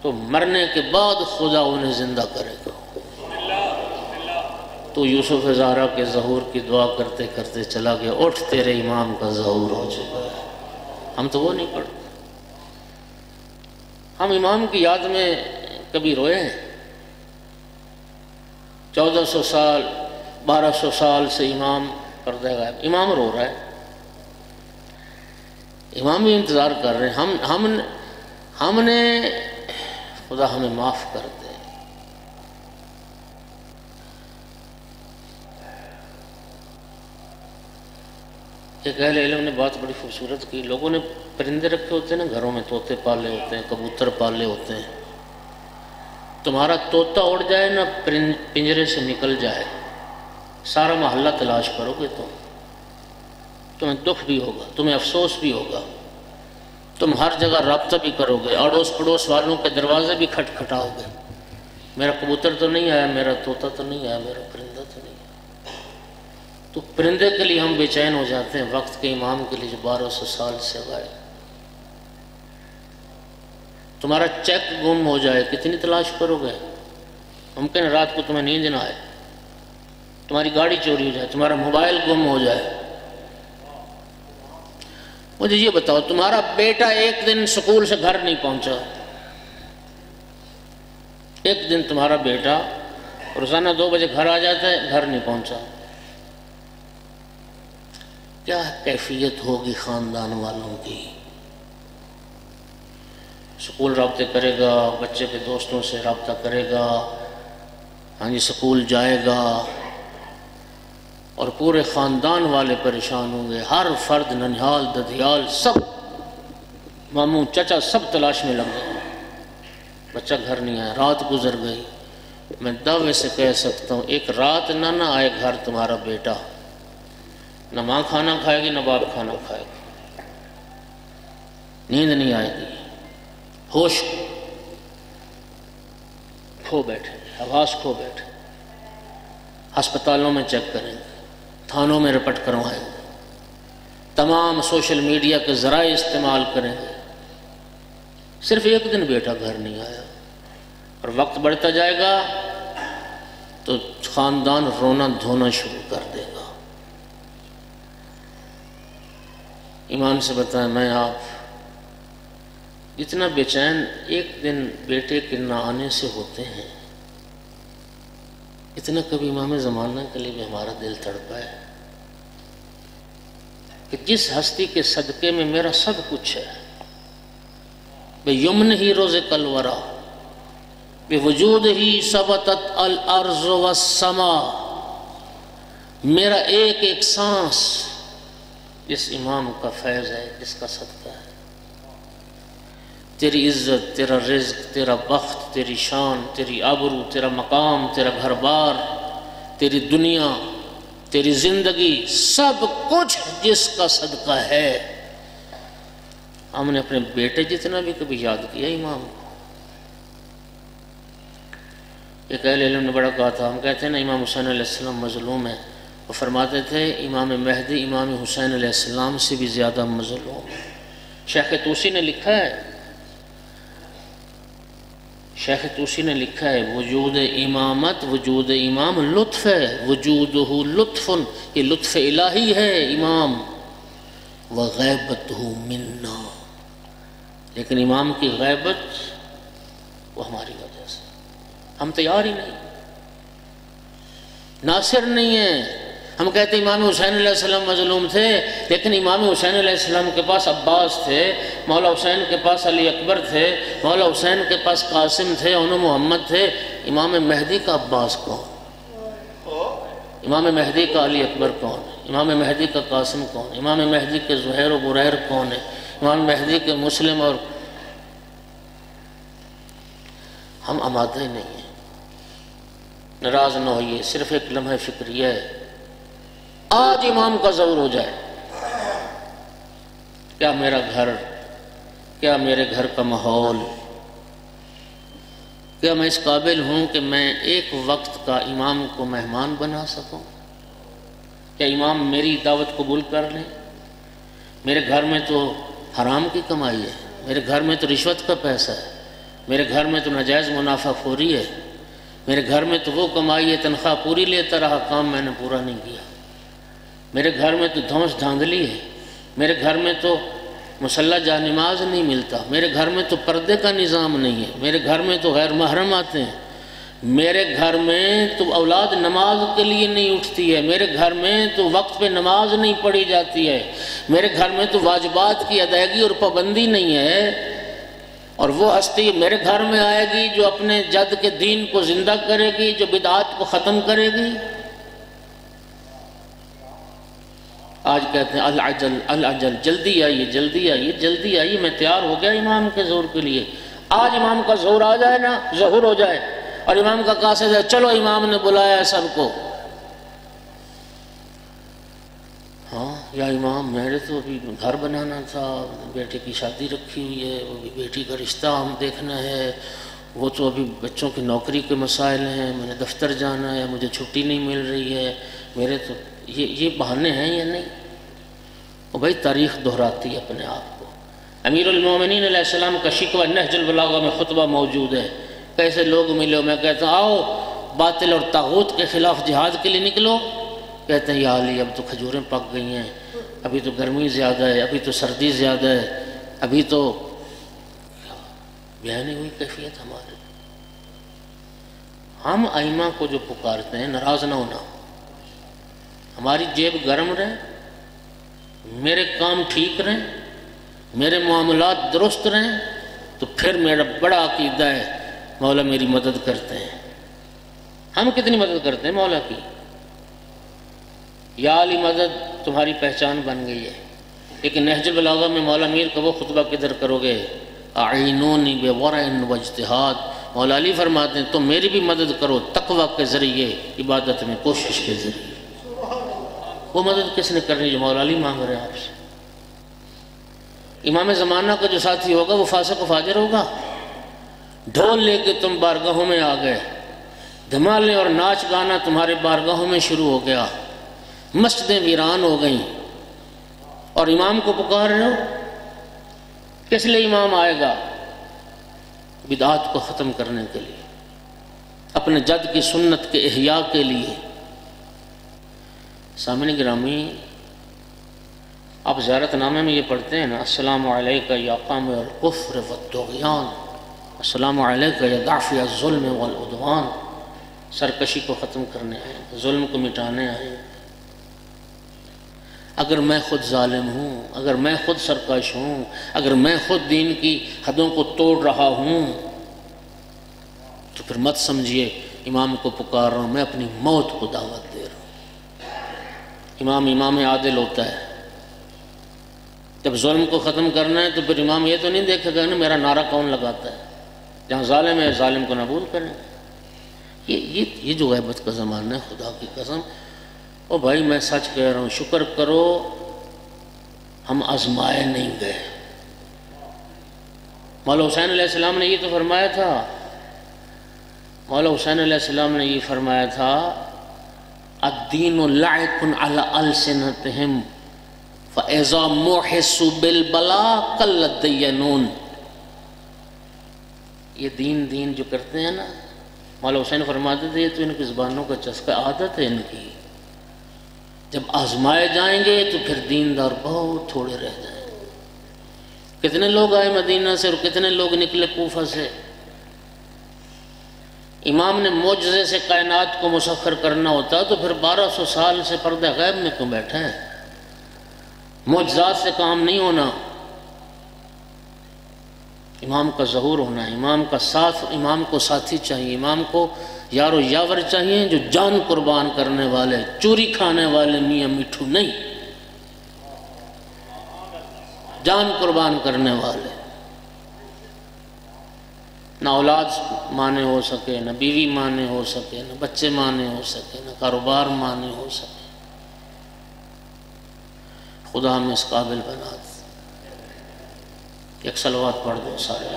تو مرنے کے بعد خدا انہیں زندہ کرے گا۔ تو یوسف زہرا کے ظہور کی دعا کرتے کرتے چلا گیا، اٹھ تیرے امام کا ظہور ہو چکا ہے، ہم تو وہ نہیں پڑھتے۔ ہم امام کی یاد میں کبھی روئے ہیں؟ 1400 سال 1200 سال سے امام پردہ غائب، امام رو رہا ہے، امام بھی انتظار کر رہے ہیں، ہم نے خدا ہمیں معاف کر دے۔ ایک اہل علم نے بات بڑی خوبصورت کی، لوگوں نے پرندے رکھے ہوتے ہیں نا گھروں میں، طوطے پالے ہوتے ہیں، کبوتر پالے ہوتے ہیں، تمہارا طوطا اڑ جائے نا پنجرے سے نکل جائے، سارا محلہ تلاش کرو گے تمہیں دکھ بھی ہوگا، تمہیں افسوس بھی ہوگا، تم ہر جگہ رابطہ بھی کرو گے، اڑوس پڑوس والوں کے دروازے بھی کھٹکھٹاؤ گے، میرا کبوتر تو نہیں آیا، میرا طوطا تو نہیں آیا، میرا پرندہ تو نہیں آیا۔ تو پرندے کے لیے ہم بے چین ہو جاتے ہیں، وقت کے امام کے لیے جو 1200 سال سے غائب۔ تمہارا چیک گم ہو جائے، کتنی تلاش کرو گے؟ ممکن ہے رات کو تمہیں نیند نہ آئے، تمہاری گاڑی چوری ہو جائے، تمہارا موبائل گم ہو جائے۔ مجھے یہ بتاؤ، تمہارا بیٹا ایک دن سکول سے گھر نہیں پہنچا، ایک دن تمہارا بیٹا روزانہ 2 بجے گھر آ جاتا ہے، گھر نہیں پہنچا، کیا کیفیت ہوگی خاندان والوں کی؟ سکول رابطے کرے گا، بچے کے دوستوں سے رابطہ کرے گا، ہاں جی سکول جائے گا، اور پورے خاندان والے پریشان ہوں گے، ہر فرد ننھیال ددھیال سب ماموں چچا سب تلاش میں لگ گئے، بچہ گھر نہیں آیا، رات گزر گئی۔ میں دعوے سے کہہ سکتا ہوں ایک رات نہ آئے گھر تمہارا بیٹا، نہ ماں کھانا کھائے گی نہ باپ کھانا کھائے گا، نیند نہیں آئے گی، ہوش کھو بیٹھے، حواس کھو بیٹھے، ہسپتالوں میں چیک کریں گے، تھانوں میں رپورٹ کروائیں گے، تمام سوشل میڈیا کے ذرائع استعمال کریں گے، صرف ایک دن بیٹا گھر نہیں آیا، اور وقت بڑھتا جائے گا تو خاندان رونا دھونا شروع کر دے گا۔ ایمان سے بتائیں، میں آپ اتنا بے چین ایک دن بیٹے کے نہ آنے سے ہوتے ہیں، اتنا کبھی امام زمانہ کے لیے بھی ہمارا دل تڑپا ہے کہ جس ہستی کے صدقے میں میرا سب کچھ ہے، بِیُمْنِهِ رُزِقَ الْوَرَى بِوُجُودِهِ ثَبَتَتْ الْأَرْضُ وَالسَّمَاءُ، میرا ایک ایک سانس جس امام کا فیض ہے، جس کا صدقہ ہے، تیری عزت، تیرا رزق، تیرا بخت، تیری شان، تیری آبرو، تیرا مقام، تیرا گھر بار، تیری دنیا، تیری زندگی، سب کچھ جس کا صدقہ ہے۔ ہم نے اپنے بیٹے جتنا بھی کبھی یاد کیا امام کو؟ ایک اہل علم نے بڑا کہا تھا، ہم کہتے ہیں نا امام حسین علیہ السلام مظلوم ہے، وہ فرماتے تھے امام مہدی امام حسین علیہ السلام سے بھی زیادہ مظلوم ہے۔ شیخ طوسی نے لکھا ہے، شیخ توسی نے لکھا ہے وجود امامت وجود امام لطف ہے، وجودہ لطف، یہ لطف الہی ہے امام، وغیبتہ منا، لیکن امام کی غیبت وہ ہماری وجہ سے، ہم تیار ہی نہیں، ناصر نہیں ہیں۔ ہم کہتے ہیں امام حسین علیہ السلام مظلوم تھے، لیکن امام حسین علیہ السلام کے پاس عباس تھے، مولا حسین کے پاس علی اکبر تھے، مولا حسین کے پاس قاسم تھے، انہوں محمد تھے۔ امام مہدی کا عباس کون؟ امام مہدی کا علی اکبر کون؟ امام مہدی کا قاسم کون؟ امام مہدی کے زہیر و بریر کون ہے؟ امام مہدی کے مسلم، اور ہم آمادہ ہی نہیں ہیں۔ ناراض نہ ہوئیے، صرف ایک لمحہ فکریہ ہے، آج امام کا ظہور ہو جائے، کیا میرا گھر، کیا میرے گھر کا ماحول، کیا میں اس قابل ہوں کہ میں ایک وقت کا امام کو مہمان بنا سکوں؟ کیا امام میری دعوت قبول کر لیں؟ میرے گھر میں تو حرام کی کمائی ہے، میرے گھر میں تو رشوت کا پیسہ ہے، میرے گھر میں تو ناجائز منافع خوری ہے، میرے گھر میں تو وہ کمائی ہے تنخواہ پوری لیتا رہا، کام میں نے پورا نہیں کیا، میرے گھر میں تو دھونس دھاندلی ہے، میرے گھر میں تو مسلح جا نماز نہیں ملتا، میرے گھر میں تو پردے کا نظام نہیں ہے، میرے گھر میں تو غیر محرم آتے ہیں، میرے گھر میں تو اولاد نماز کے لیے نہیں اٹھتی ہے، میرے گھر میں تو وقت پہ نماز نہیں پڑھی جاتی ہے، میرے گھر میں تو واجبات کی ادائیگی اور پابندی نہیں ہے، اور وہ ہستی میرے گھر میں آئے گی جو اپنے جد کے دین کو زندہ کرے گی، جو بدعات کو ختم کرے گی۔ آج کہتے ہیں العجل العجل، جلدی آئیے جلدی آئیے جلدی آئیے، میں تیار ہو گیا امام کے ظہور کے لیے۔ آج امام کا ظہور آ جائے نا، ظہور ہو جائے، اور امام کا قاصد ہے چلو امام نے بلایا ہے سب کو، ہاں یا امام میرے تو ابھی گھر بنانا تھا، بیٹے کی شادی رکھی ہوئی ہے، وہ بھی بیٹی کا رشتہ ہم دیکھنا ہے، وہ تو ابھی بچوں کی نوکری کے مسائل ہیں، میں نے دفتر جانا ہے، مجھے چھٹی نہیں مل رہی ہے، میرے تو یہ بہانے ہیں یا نہیں؟ وہ بھائی تاریخ دہراتی ہے اپنے آپ کو۔ امیر المومنین علیہ السلام کا شکوہ نہج البلاغہ میں خطبہ موجود ہے، کیسے لوگ ملے ہو، میں کہتا ہوں آؤ باطل اور طاغوت کے خلاف جہاد کے لیے نکلو، کہتے ہیں یا علی اب تو کھجوریں پک گئی ہیں، ابھی تو گرمی زیادہ ہے، ابھی تو سردی زیادہ ہے، ابھی تو بیان نہیں ہوئی کیفیت ہمارے۔ ہم ائمہ کو جو پکارتے ہیں، ناراض نہ ہونا، ہماری جیب گرم رہے، میرے کام ٹھیک رہیں، میرے معاملات درست رہیں، تو پھر میرا بڑا عقیدہ ہے مولا میری مدد کرتے ہیں۔ ہم کتنی مدد کرتے ہیں مولا کی؟ یا علی مدد تمہاری پہچان بن گئی ہے، لیکن نہج البلاغہ میں مولا میر کا وہ خطبہ کدھر کرو گے؟ اعینونی بورع واجتہاد، مولا علی فرماتے ہیں تم میری بھی مدد کرو تقوی کے ذریعے، عبادت میں کوشش کے ذریعے۔ وہ مدد کس نے کرنی جو مولا علی مانگ رہے ہیں آپ سے؟ امام زمانہ کا جو ساتھی ہوگا وہ فاسق و فاجر ہوگا۔ ڈھول لے کے تم بارگاہوں میں آ گئے، دھمالیں اور ناچ گانا تمہارے بارگاہوں میں شروع ہو گیا، مسجدیں ویران ہو گئیں، اور امام کو پکار رہے ہو۔ کس لیے امام آئے گا؟ بدعات کو ختم کرنے کے لیے، اپنے جد کی سنت کے احیاء کے لیے۔ سامعین گرامی، آپ زیارت نامے میں یہ پڑھتے ہیں نا، السلام علیکہ یا قامع الکفر والطغیان، السلام علیکہ یا دافع الظلم والعدوان، سرکشی کو ختم کرنے آئے، ظلم کو مٹانے آئے۔ اگر میں خود ظالم ہوں، اگر میں خود سرکش ہوں، اگر میں خود دین کی حدوں کو توڑ رہا ہوں، تو پھر مت سمجھیے امام کو پکار رہا ہوں، میں اپنی موت کو دعوت دے رہا ہوں۔ امام عادل ہوتا ہے، جب ظلم کو ختم کرنا ہے تو پھر امام یہ تو نہیں دیکھے گا نا میرا نعرہ کون لگاتا ہے، جہاں ظالم ہے ظالم کو نابود کریں۔ یہ جو غیبت کا زمانہ ہے، خدا کی قسم، او بھائی میں سچ کہہ رہا ہوں، شکر کرو ہم آزمائے نہیں گئے۔ مولا حسین علیہ السلام نے یہ تو فرمایا تھا، مولا حسین علیہ السلام نے یہ فرمایا تھا الدین لعق علی السنتہم فاذا محسوا بالبلا قل الدینون۔ یہ دین جو کرتے ہیں نا، مولا حسین فرماتے تھے تو ان کی زبانوں کا چسکا، عادت ہے ان کی، جب آزمائے جائیں گے تو پھر دیندار بہت تھوڑے رہ جائیں گے۔ کتنے لوگ آئے مدینہ سے اور کتنے لوگ نکلے کوفہ سے۔ امام نے معجزے سے کائنات کو مسخر کرنا ہوتا تو پھر 1200 سال سے پردہ غیب میں کیوں بیٹھا ہے؟ معجزات سے کام نہیں ہونا، امام کا ظہور ہونا ہے، امام کا ساتھ، امام کو ساتھی چاہیے، امام کو یار و یاور چاہیے، جو جان قربان کرنے والے، چوری کھانے والے میاں میٹھو نہیں، جان قربان کرنے والے۔ نہ اولاد مانے ہو سکے، نہ بیوی مانے ہو سکے، نہ بچے مانے ہو سکے، نہ کاروبار مانے ہو سکے۔ خدا ہمیں اس قابل بنا دے۔ ایک صلوات پڑھ دو سارے۔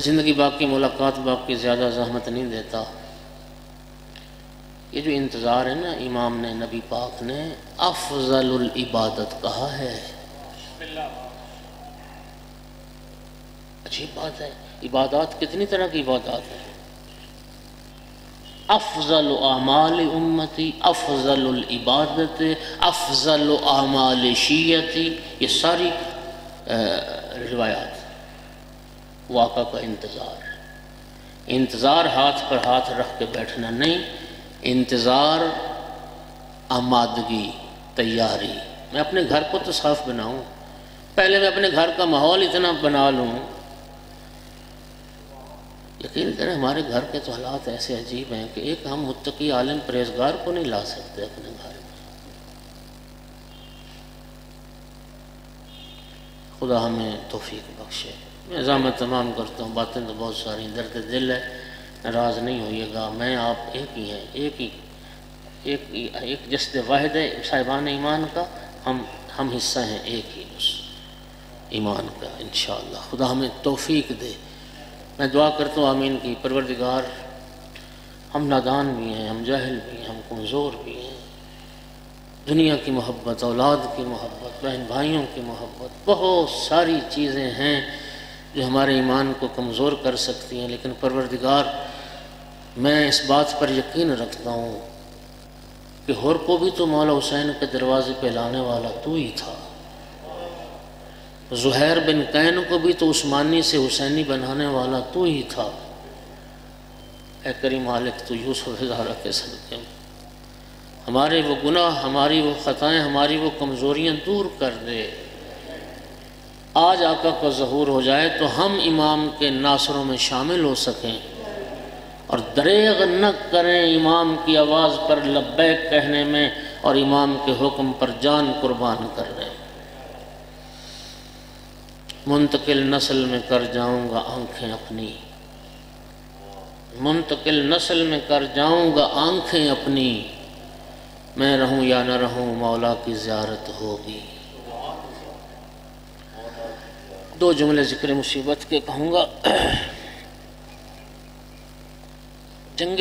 زندگی باقی، ملاقات باقی، زیادہ زحمت نہیں دیتا۔ یہ جو انتظار ہے نا، امام نے، نبی پاک نے افضل العبادت کہا ہے۔ عجیب بات ہے، عبادات کتنی طرح کی عبادات ہیں۔ افضل اعمال امتی، افضل العبادت، افضل اعمال شیعتی، یہ ساری روایات۔ واقعہ کا انتظار ہاتھ پر ہاتھ رکھ کے بیٹھنا نہیں، انتظار آمادگی، تیاری۔ میں اپنے گھر کو تو صاف بناؤں، پہلے میں اپنے گھر کا ماحول اتنا بنا لوں۔ یقین کریں ہمارے گھر کے تو حالات ایسے عجیب ہیں کہ ایک ہم متقی عالم پرہیزگار کو نہیں لا سکتے اپنے گھر میں۔ خدا ہمیں توفیق بخشے۔ میں ضامن تمام کرتا ہوں، باتیں تو بہت ساری، درد دل ہے، ناراض نہیں ہوئیے گا۔ میں آپ ایک ہی ہیں، ایک جسد واحد ہے صاحبان ایمان کا، ہم حصہ ہیں ایک ہی اس ایمان کا انشاءاللہ۔ خدا ہمیں توفیق دے۔ میں دعا کرتا ہوں آمین کی، پروردگار ہم نادان بھی ہیں، ہم جاہل بھی ہیں، ہم کمزور بھی ہیں، دنیا کی محبت، اولاد کی محبت، بہن بھائیوں کی محبت، بہت ساری چیزیں ہیں جو ہمارے ایمان کو کمزور کر سکتی ہیں، لیکن پروردگار میں اس بات پر یقین رکھتا ہوں کہ ہور کو بھی تو مولا حسین کے دروازے پہ لانے والا تو ہی تھا، زہیر بن قین کو بھی تو عثمانی سے حسینی بنانے والا تو ہی تھا۔ اے کریم مالک، تو یوسف ہزارہ کے صدقے میں ہمارے وہ گناہ، ہماری وہ خطائیں، ہماری وہ کمزوریاں دور کر دے۔ آج آقا کا ظہور ہو جائے تو ہم امام کے ناصروں میں شامل ہو سکیں اور دریغ نہ کریں امام کی آواز پر لبیک کہنے میں اور امام کے حکم پر جان قربان کر رہے ہیں۔ منتقل نسل میں کر جاؤں گا آنکھیں اپنی، منتقل نسل میں کر جاؤں گا آنکھیں اپنی، میں رہوں یا نہ رہوں مولا کی زیارت ہوگی۔ دو جملے ذکر مصیبت کے کہوں گا۔ جنگ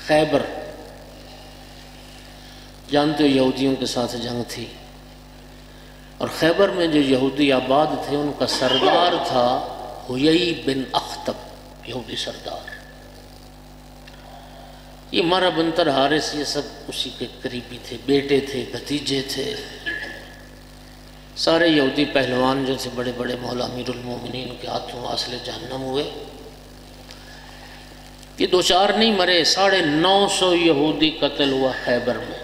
خیبر، جانتے ہو یہودیوں کے ساتھ جنگ تھی، اور خیبر میں جو یہودی آباد تھے ان کا سردار تھا حیی بن اخطب، یہودی سردار۔ یہ مارا بنتر حارث یہ سب اسی کے قریبی تھے، بیٹے تھے، بھتیجے تھے، سارے یہودی پہلوان جو تھے بڑے بڑے مولا امیر المومنین کے ہاتھوں واصل جہنم ہوئے۔ یہ دو چار نہیں مرے، 950 یہودی قتل ہوا خیبر میں۔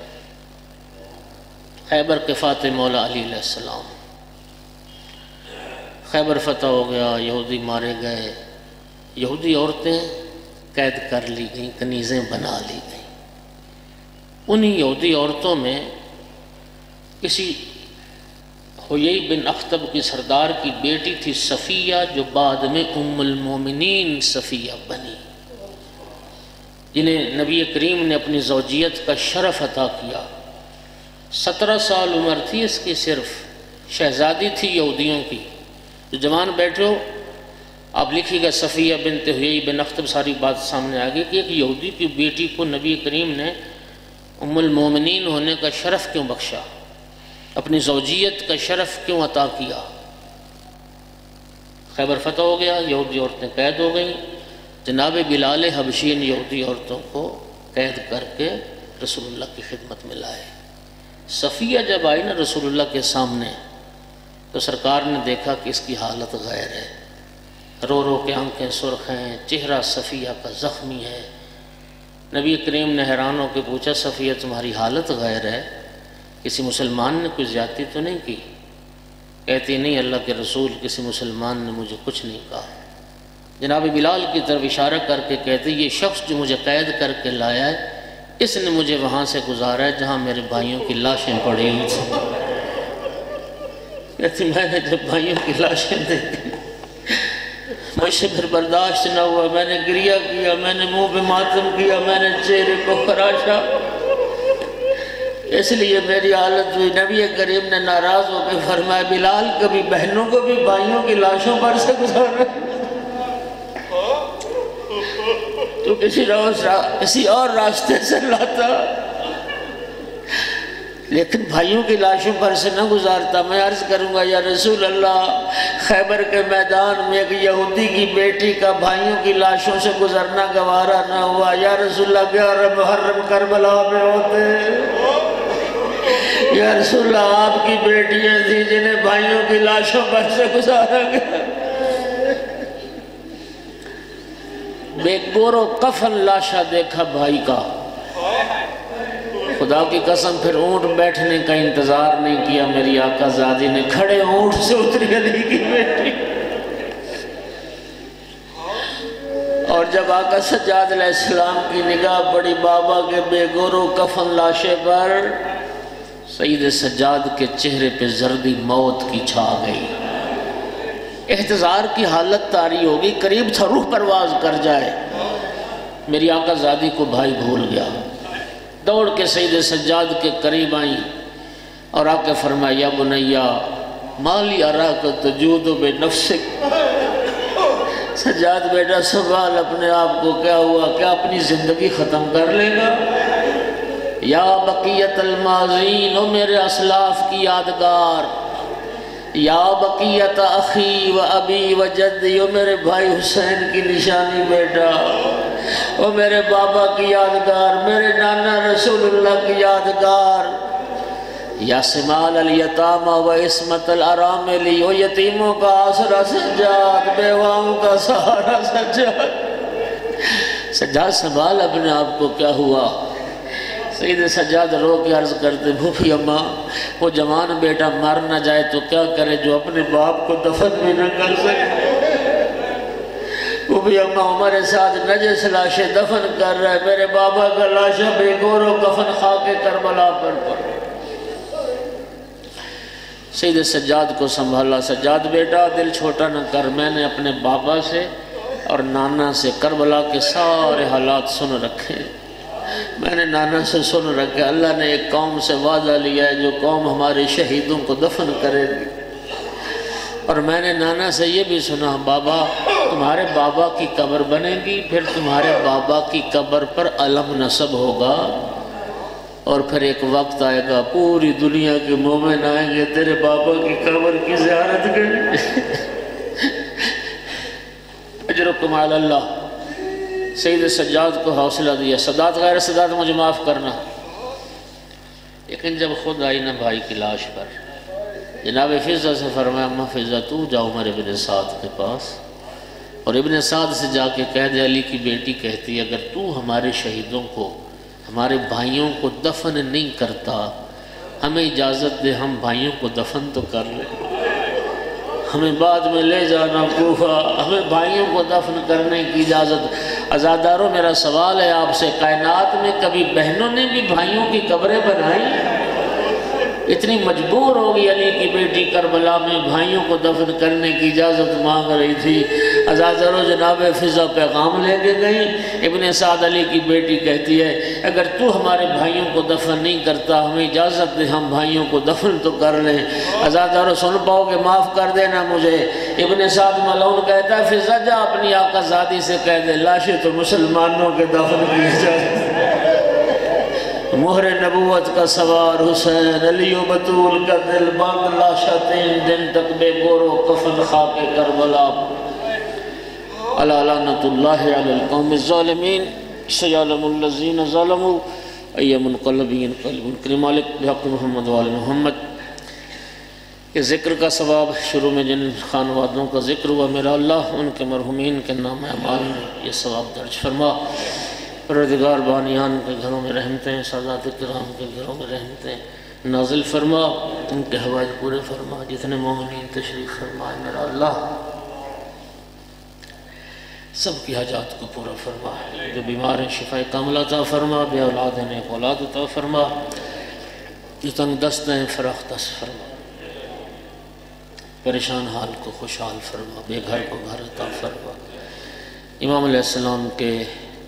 خیبر کے فاتح مولا علی علیہ السلام، خیبر فتح ہو گیا، یہودی مارے گئے، یہودی عورتیں قید کر لی گئیں، کنیزیں بنا لی گئیں۔ انہی یہودی عورتوں میں کسی حیی بن اخطب کی سردار کی بیٹی تھی صفیہ، جو بعد میں ام المومنین صفیہ بنی، جنہیں نبی کریم نے اپنی زوجیت کا شرف عطا کیا۔ 17 سال عمر تھی اس کی، صرف شہزادی تھی یہودیوں کی۔ جو جوان بیٹھے ہو آپ لکھیے گا، صفیہ بنت حیی بن اخطب، ساری بات سامنے آ گئی کہ ایک یہودی کی بیٹی کو نبی کریم نے ام المومنین ہونے کا شرف کیوں بخشا۔ اپنی زوجیت کا شرف کیوں عطا کیا؟ خیبر فتح ہو گیا، یہودی عورتیں قید ہو گئیں، جناب بلال حبشی نے یہودی عورتوں کو قید کر کے رسول اللہ کی خدمت میں لائے۔ صفیہ جب آئی نا رسول اللہ کے سامنے تو سرکار نے دیکھا کہ اس کی حالت غیر ہے، رو رو کے آنکھیں سرخ ہیں، چہرہ صفیہ کا زخمی ہے۔ نبی کریم نے حیران ہو کے پوچھا صفیہ تمہاری حالت غیر ہے، کسی مسلمان نے کوئی زیادتی تو نہیں کی؟ کہتی نہیں اللہ کے رسول، کسی مسلمان نے مجھے کچھ نہیں کہا۔ جناب بلال کی طرف اشارہ کر کے کہتے یہ شخص جو مجھے قید کر کے لایا ہے اس نے مجھے وہاں سے گزارا ہے جہاں میرے بھائیوں کی لاشیں پڑی ہوئی تھیں۔ کہتی میں نے جب بھائیوں کی لاشیں دیکھی مجھ سے پھر برداشت نہ ہوا، میں نے گریہ کیا، میں نے منہ پہ ماتم کیا، میں نے چہرے کو خراشا، اس لیے میری حالت ہوئی۔ نبی کریم نے ناراض ہو کے فرمایا بلال کبھی بہنوں کو بھی بھائیوں کی لاشوں پر سے گزارا تو کسی اور راستے سے لاتا، لیکن بھائیوں کی لاشوں پر سے نہ گزارتا۔ میں عرض کروں گا یا رسول اللہ، خیبر کے میدان میں ایک یہودی کی بیٹی کا بھائیوں کی لاشوں سے گزرنا گوارا نہ ہوا، یا رسول اللہ 11 محرم کربلا میں ہوتے، یا رسول اللہ آپ کی بیٹیاں تھیں جنہیں بھائیوں کی لاشوں پر سے گزارا گیا۔ بے گور و کفن لاشا دیکھا بھائی کا، خدا کی قسم پھر اونٹ بیٹھنے کا انتظار نہیں کیا، میری آقا زادی نے کھڑے اونٹ سے اتری علی کی بیٹی، اور جب آقا سجاد علیہ السلام کی نگاہ پڑی بابا کے بے گور و کفن لاشے پر، سید سجاد کے چہرے پہ زردی موت کی چھا گئی، احتضار کی حالت طاری ہوگی، قریب تھا روح پرواز کر جائے۔ میری آقا زادی کو بھائی بھول گیا، دوڑ کے سید سجاد کے قریب آئیں اور آ کے فرمایا یا بنیا مالی اراک تجود بنفسک، سجاد بیٹا سوال اپنے آپ کو کیا ہوا، کیا اپنی زندگی ختم کر لے گا؟ یا بقیت الماضین، او میرے اسلاف کی یادگار، یا بقیت اخی و ابی و جدی، او میرے بھائی حسین کی نشانی بیٹا، او میرے بابا کی یادگار، میرے نانا رسول اللہ کی یادگار، یا سمال الیتامہ و اسمت الاراملی، او یتیموں کا آسرا سجاد، بیواؤں کا سہارا سجاد۔ سجاد سنبھال اپنے آپ کو، کیا ہوا؟ سید سجاد رو کے عرض کرتے بھوپھی اماں وہ جوان بیٹا مر نہ جائے تو کیا کرے جو اپنے باپ کو دفن بھی نہ کر سکے؟ بھوپھی اماں ہمارے ساتھ نجس لاشیں دفن کر رہے، میرے بابا کا لاشا بے گور و کفن خاک کربلا پر پڑ۔ سید سجاد کو سنبھالا، سجاد بیٹا دل چھوٹا نہ کر، میں نے اپنے بابا سے اور نانا سے کربلا کے سارے حالات سن رکھے، میں نے نانا سے سن رکھا، اللہ نے ایک قوم سے وعدہ لیا ہے جو قوم ہمارے شہیدوں کو دفن کرے گی، اور میں نے نانا سے یہ بھی سنا بابا تمہارے بابا کی قبر بنے گی، پھر تمہارے بابا کی قبر پر علم نصب ہوگا، اور پھر ایک وقت آئے گا پوری دنیا کے مومن آئیں گے تیرے بابا کی قبر کی زیارت کریں۔ اجرکم علی اللہ۔ سید سجاد کو حوصلہ دیا، سجاد غیر سجاد مجھے معاف کرنا، لیکن جب خود آئی نا بھائی کی لاش پر، جناب فضہ سے فرمایا اما فضہ تو جاؤ میرے ابن سعد کے پاس، اور ابن سعد سے جا کے کہہ دے علی کی بیٹی کہتی ہے اگر تو ہمارے شہیدوں کو، ہمارے بھائیوں کو دفن نہیں کرتا، ہمیں اجازت دے ہم بھائیوں کو دفن تو کر لیں، ہمیں بعد میں لے جانا کوفہ، ہمیں بھائیوں کو دفن کرنے کی اجازت۔ عزاداروں میرا سوال ہے آپ سے، کائنات میں کبھی بہنوں نے بھی بھائیوں کی قبریں بنائی؟ اتنی مجبور ہوگی علی کی بیٹی کربلا میں بھائیوں کو دفن کرنے کی اجازت مانگ رہی تھی، عزاداروں جناب فضہ پیغام لے کے گئی، ابن سعد علی کی بیٹی کہتی ہے اگر تو ہمارے بھائیوں کو دفن نہیں کرتا ہمیں اجازت دے ہم بھائیوں کو دفن تو کر لیں۔ عزاداروں سن پاؤ کہ معاف کر دینا مجھے۔ ابن سعد ملعون کہتا ہے فضہ جا اپنی آقا زادی سے کہہ دے لاشیں تو مسلمانوں کے دفن کی اجازت۔ مہر نبوت کا سوار حسین، علی و بطول کا دل بند لاشا 3 دن تک بے گور و کفن خاک کربلا، الا لعنت اللہ علی القوم الظالمین، سیعلم الذین ظلموا ای منقلب ينقلبون۔ مالک بحق محمد وآل محمد۔ کہ ذکر کا ثواب شروع میں جن خانوادوں کا ذکر ہوا، میرا اللہ ان کے مرحومین کے نام اعمال میں یہ ثواب درج فرما۔ پروردگار بانیان کے گھروں میں رحمتیں، سادات کرام کے گھروں میں رحمتیں نازل فرما، ان کے حوائج پورے فرما۔ جتنے مومنین تشریف فرمائے میرا اللہ سب کی حاجات کو پورا فرما، جو بیمار ہیں شفاء کاملہ عطا فرما، بے اولاد ہیں نیک اولاد عطا فرما، جو تنگ دست ہیں فراخ دست فرما، پریشان حال کو خوشحال فرما، بے گھر کو گھر عطا فرما، امام علیہ السلام کے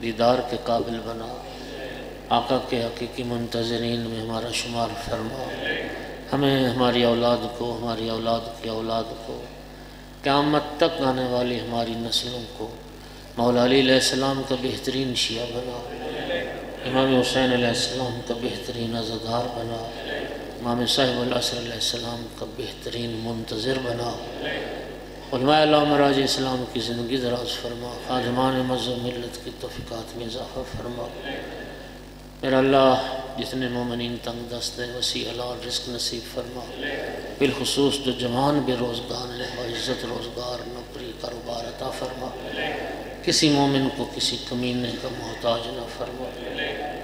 دیدار کے قابل بنا، آقا کے حقیقی منتظرین میں ہمارا شمار فرما، ہمیں ہماری اولاد کو، ہماری اولاد کی اولاد کو، قیامت تک آنے والی ہماری نسلوں کو مولا علی علیہ السلام کا بہترین شیعہ بنا، امام حسین علیہ السلام کا بہترین عزادار بنا، امام صاحب العصر علیہ السلام کا بہترین منتظر بنا، علماء اللہ مراج اسلام کی زندگی دراز فرما، خادمان مذہب ملت کی توفیقات میں اضافہ فرما۔ میرا اللہ جتنے مومنین تنگ دست ہیں وسیع حلال رزق نصیب فرما، بالخصوص جو جوان بے روزگار ہیں عزت روزگار نوکری کاروبار عطا فرما، کسی مومن کو کسی کمینے کا محتاج نہ فرما،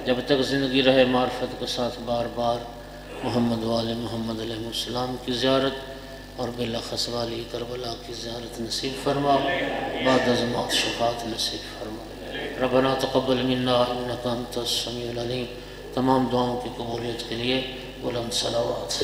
جب تک زندگی رہے معرفت کے ساتھ بار بار محمد وآل محمد علیہ السلام کی زیارت اور بالاخص والی کربلا کی زیارت نصیب فرما، بعد از موت شفاعت نصیب فرما۔ ربنا تقبل منا انک انت السمیع العلیم۔ تمام دعاؤں کی قبولیت کے لیے بلند صلوات۔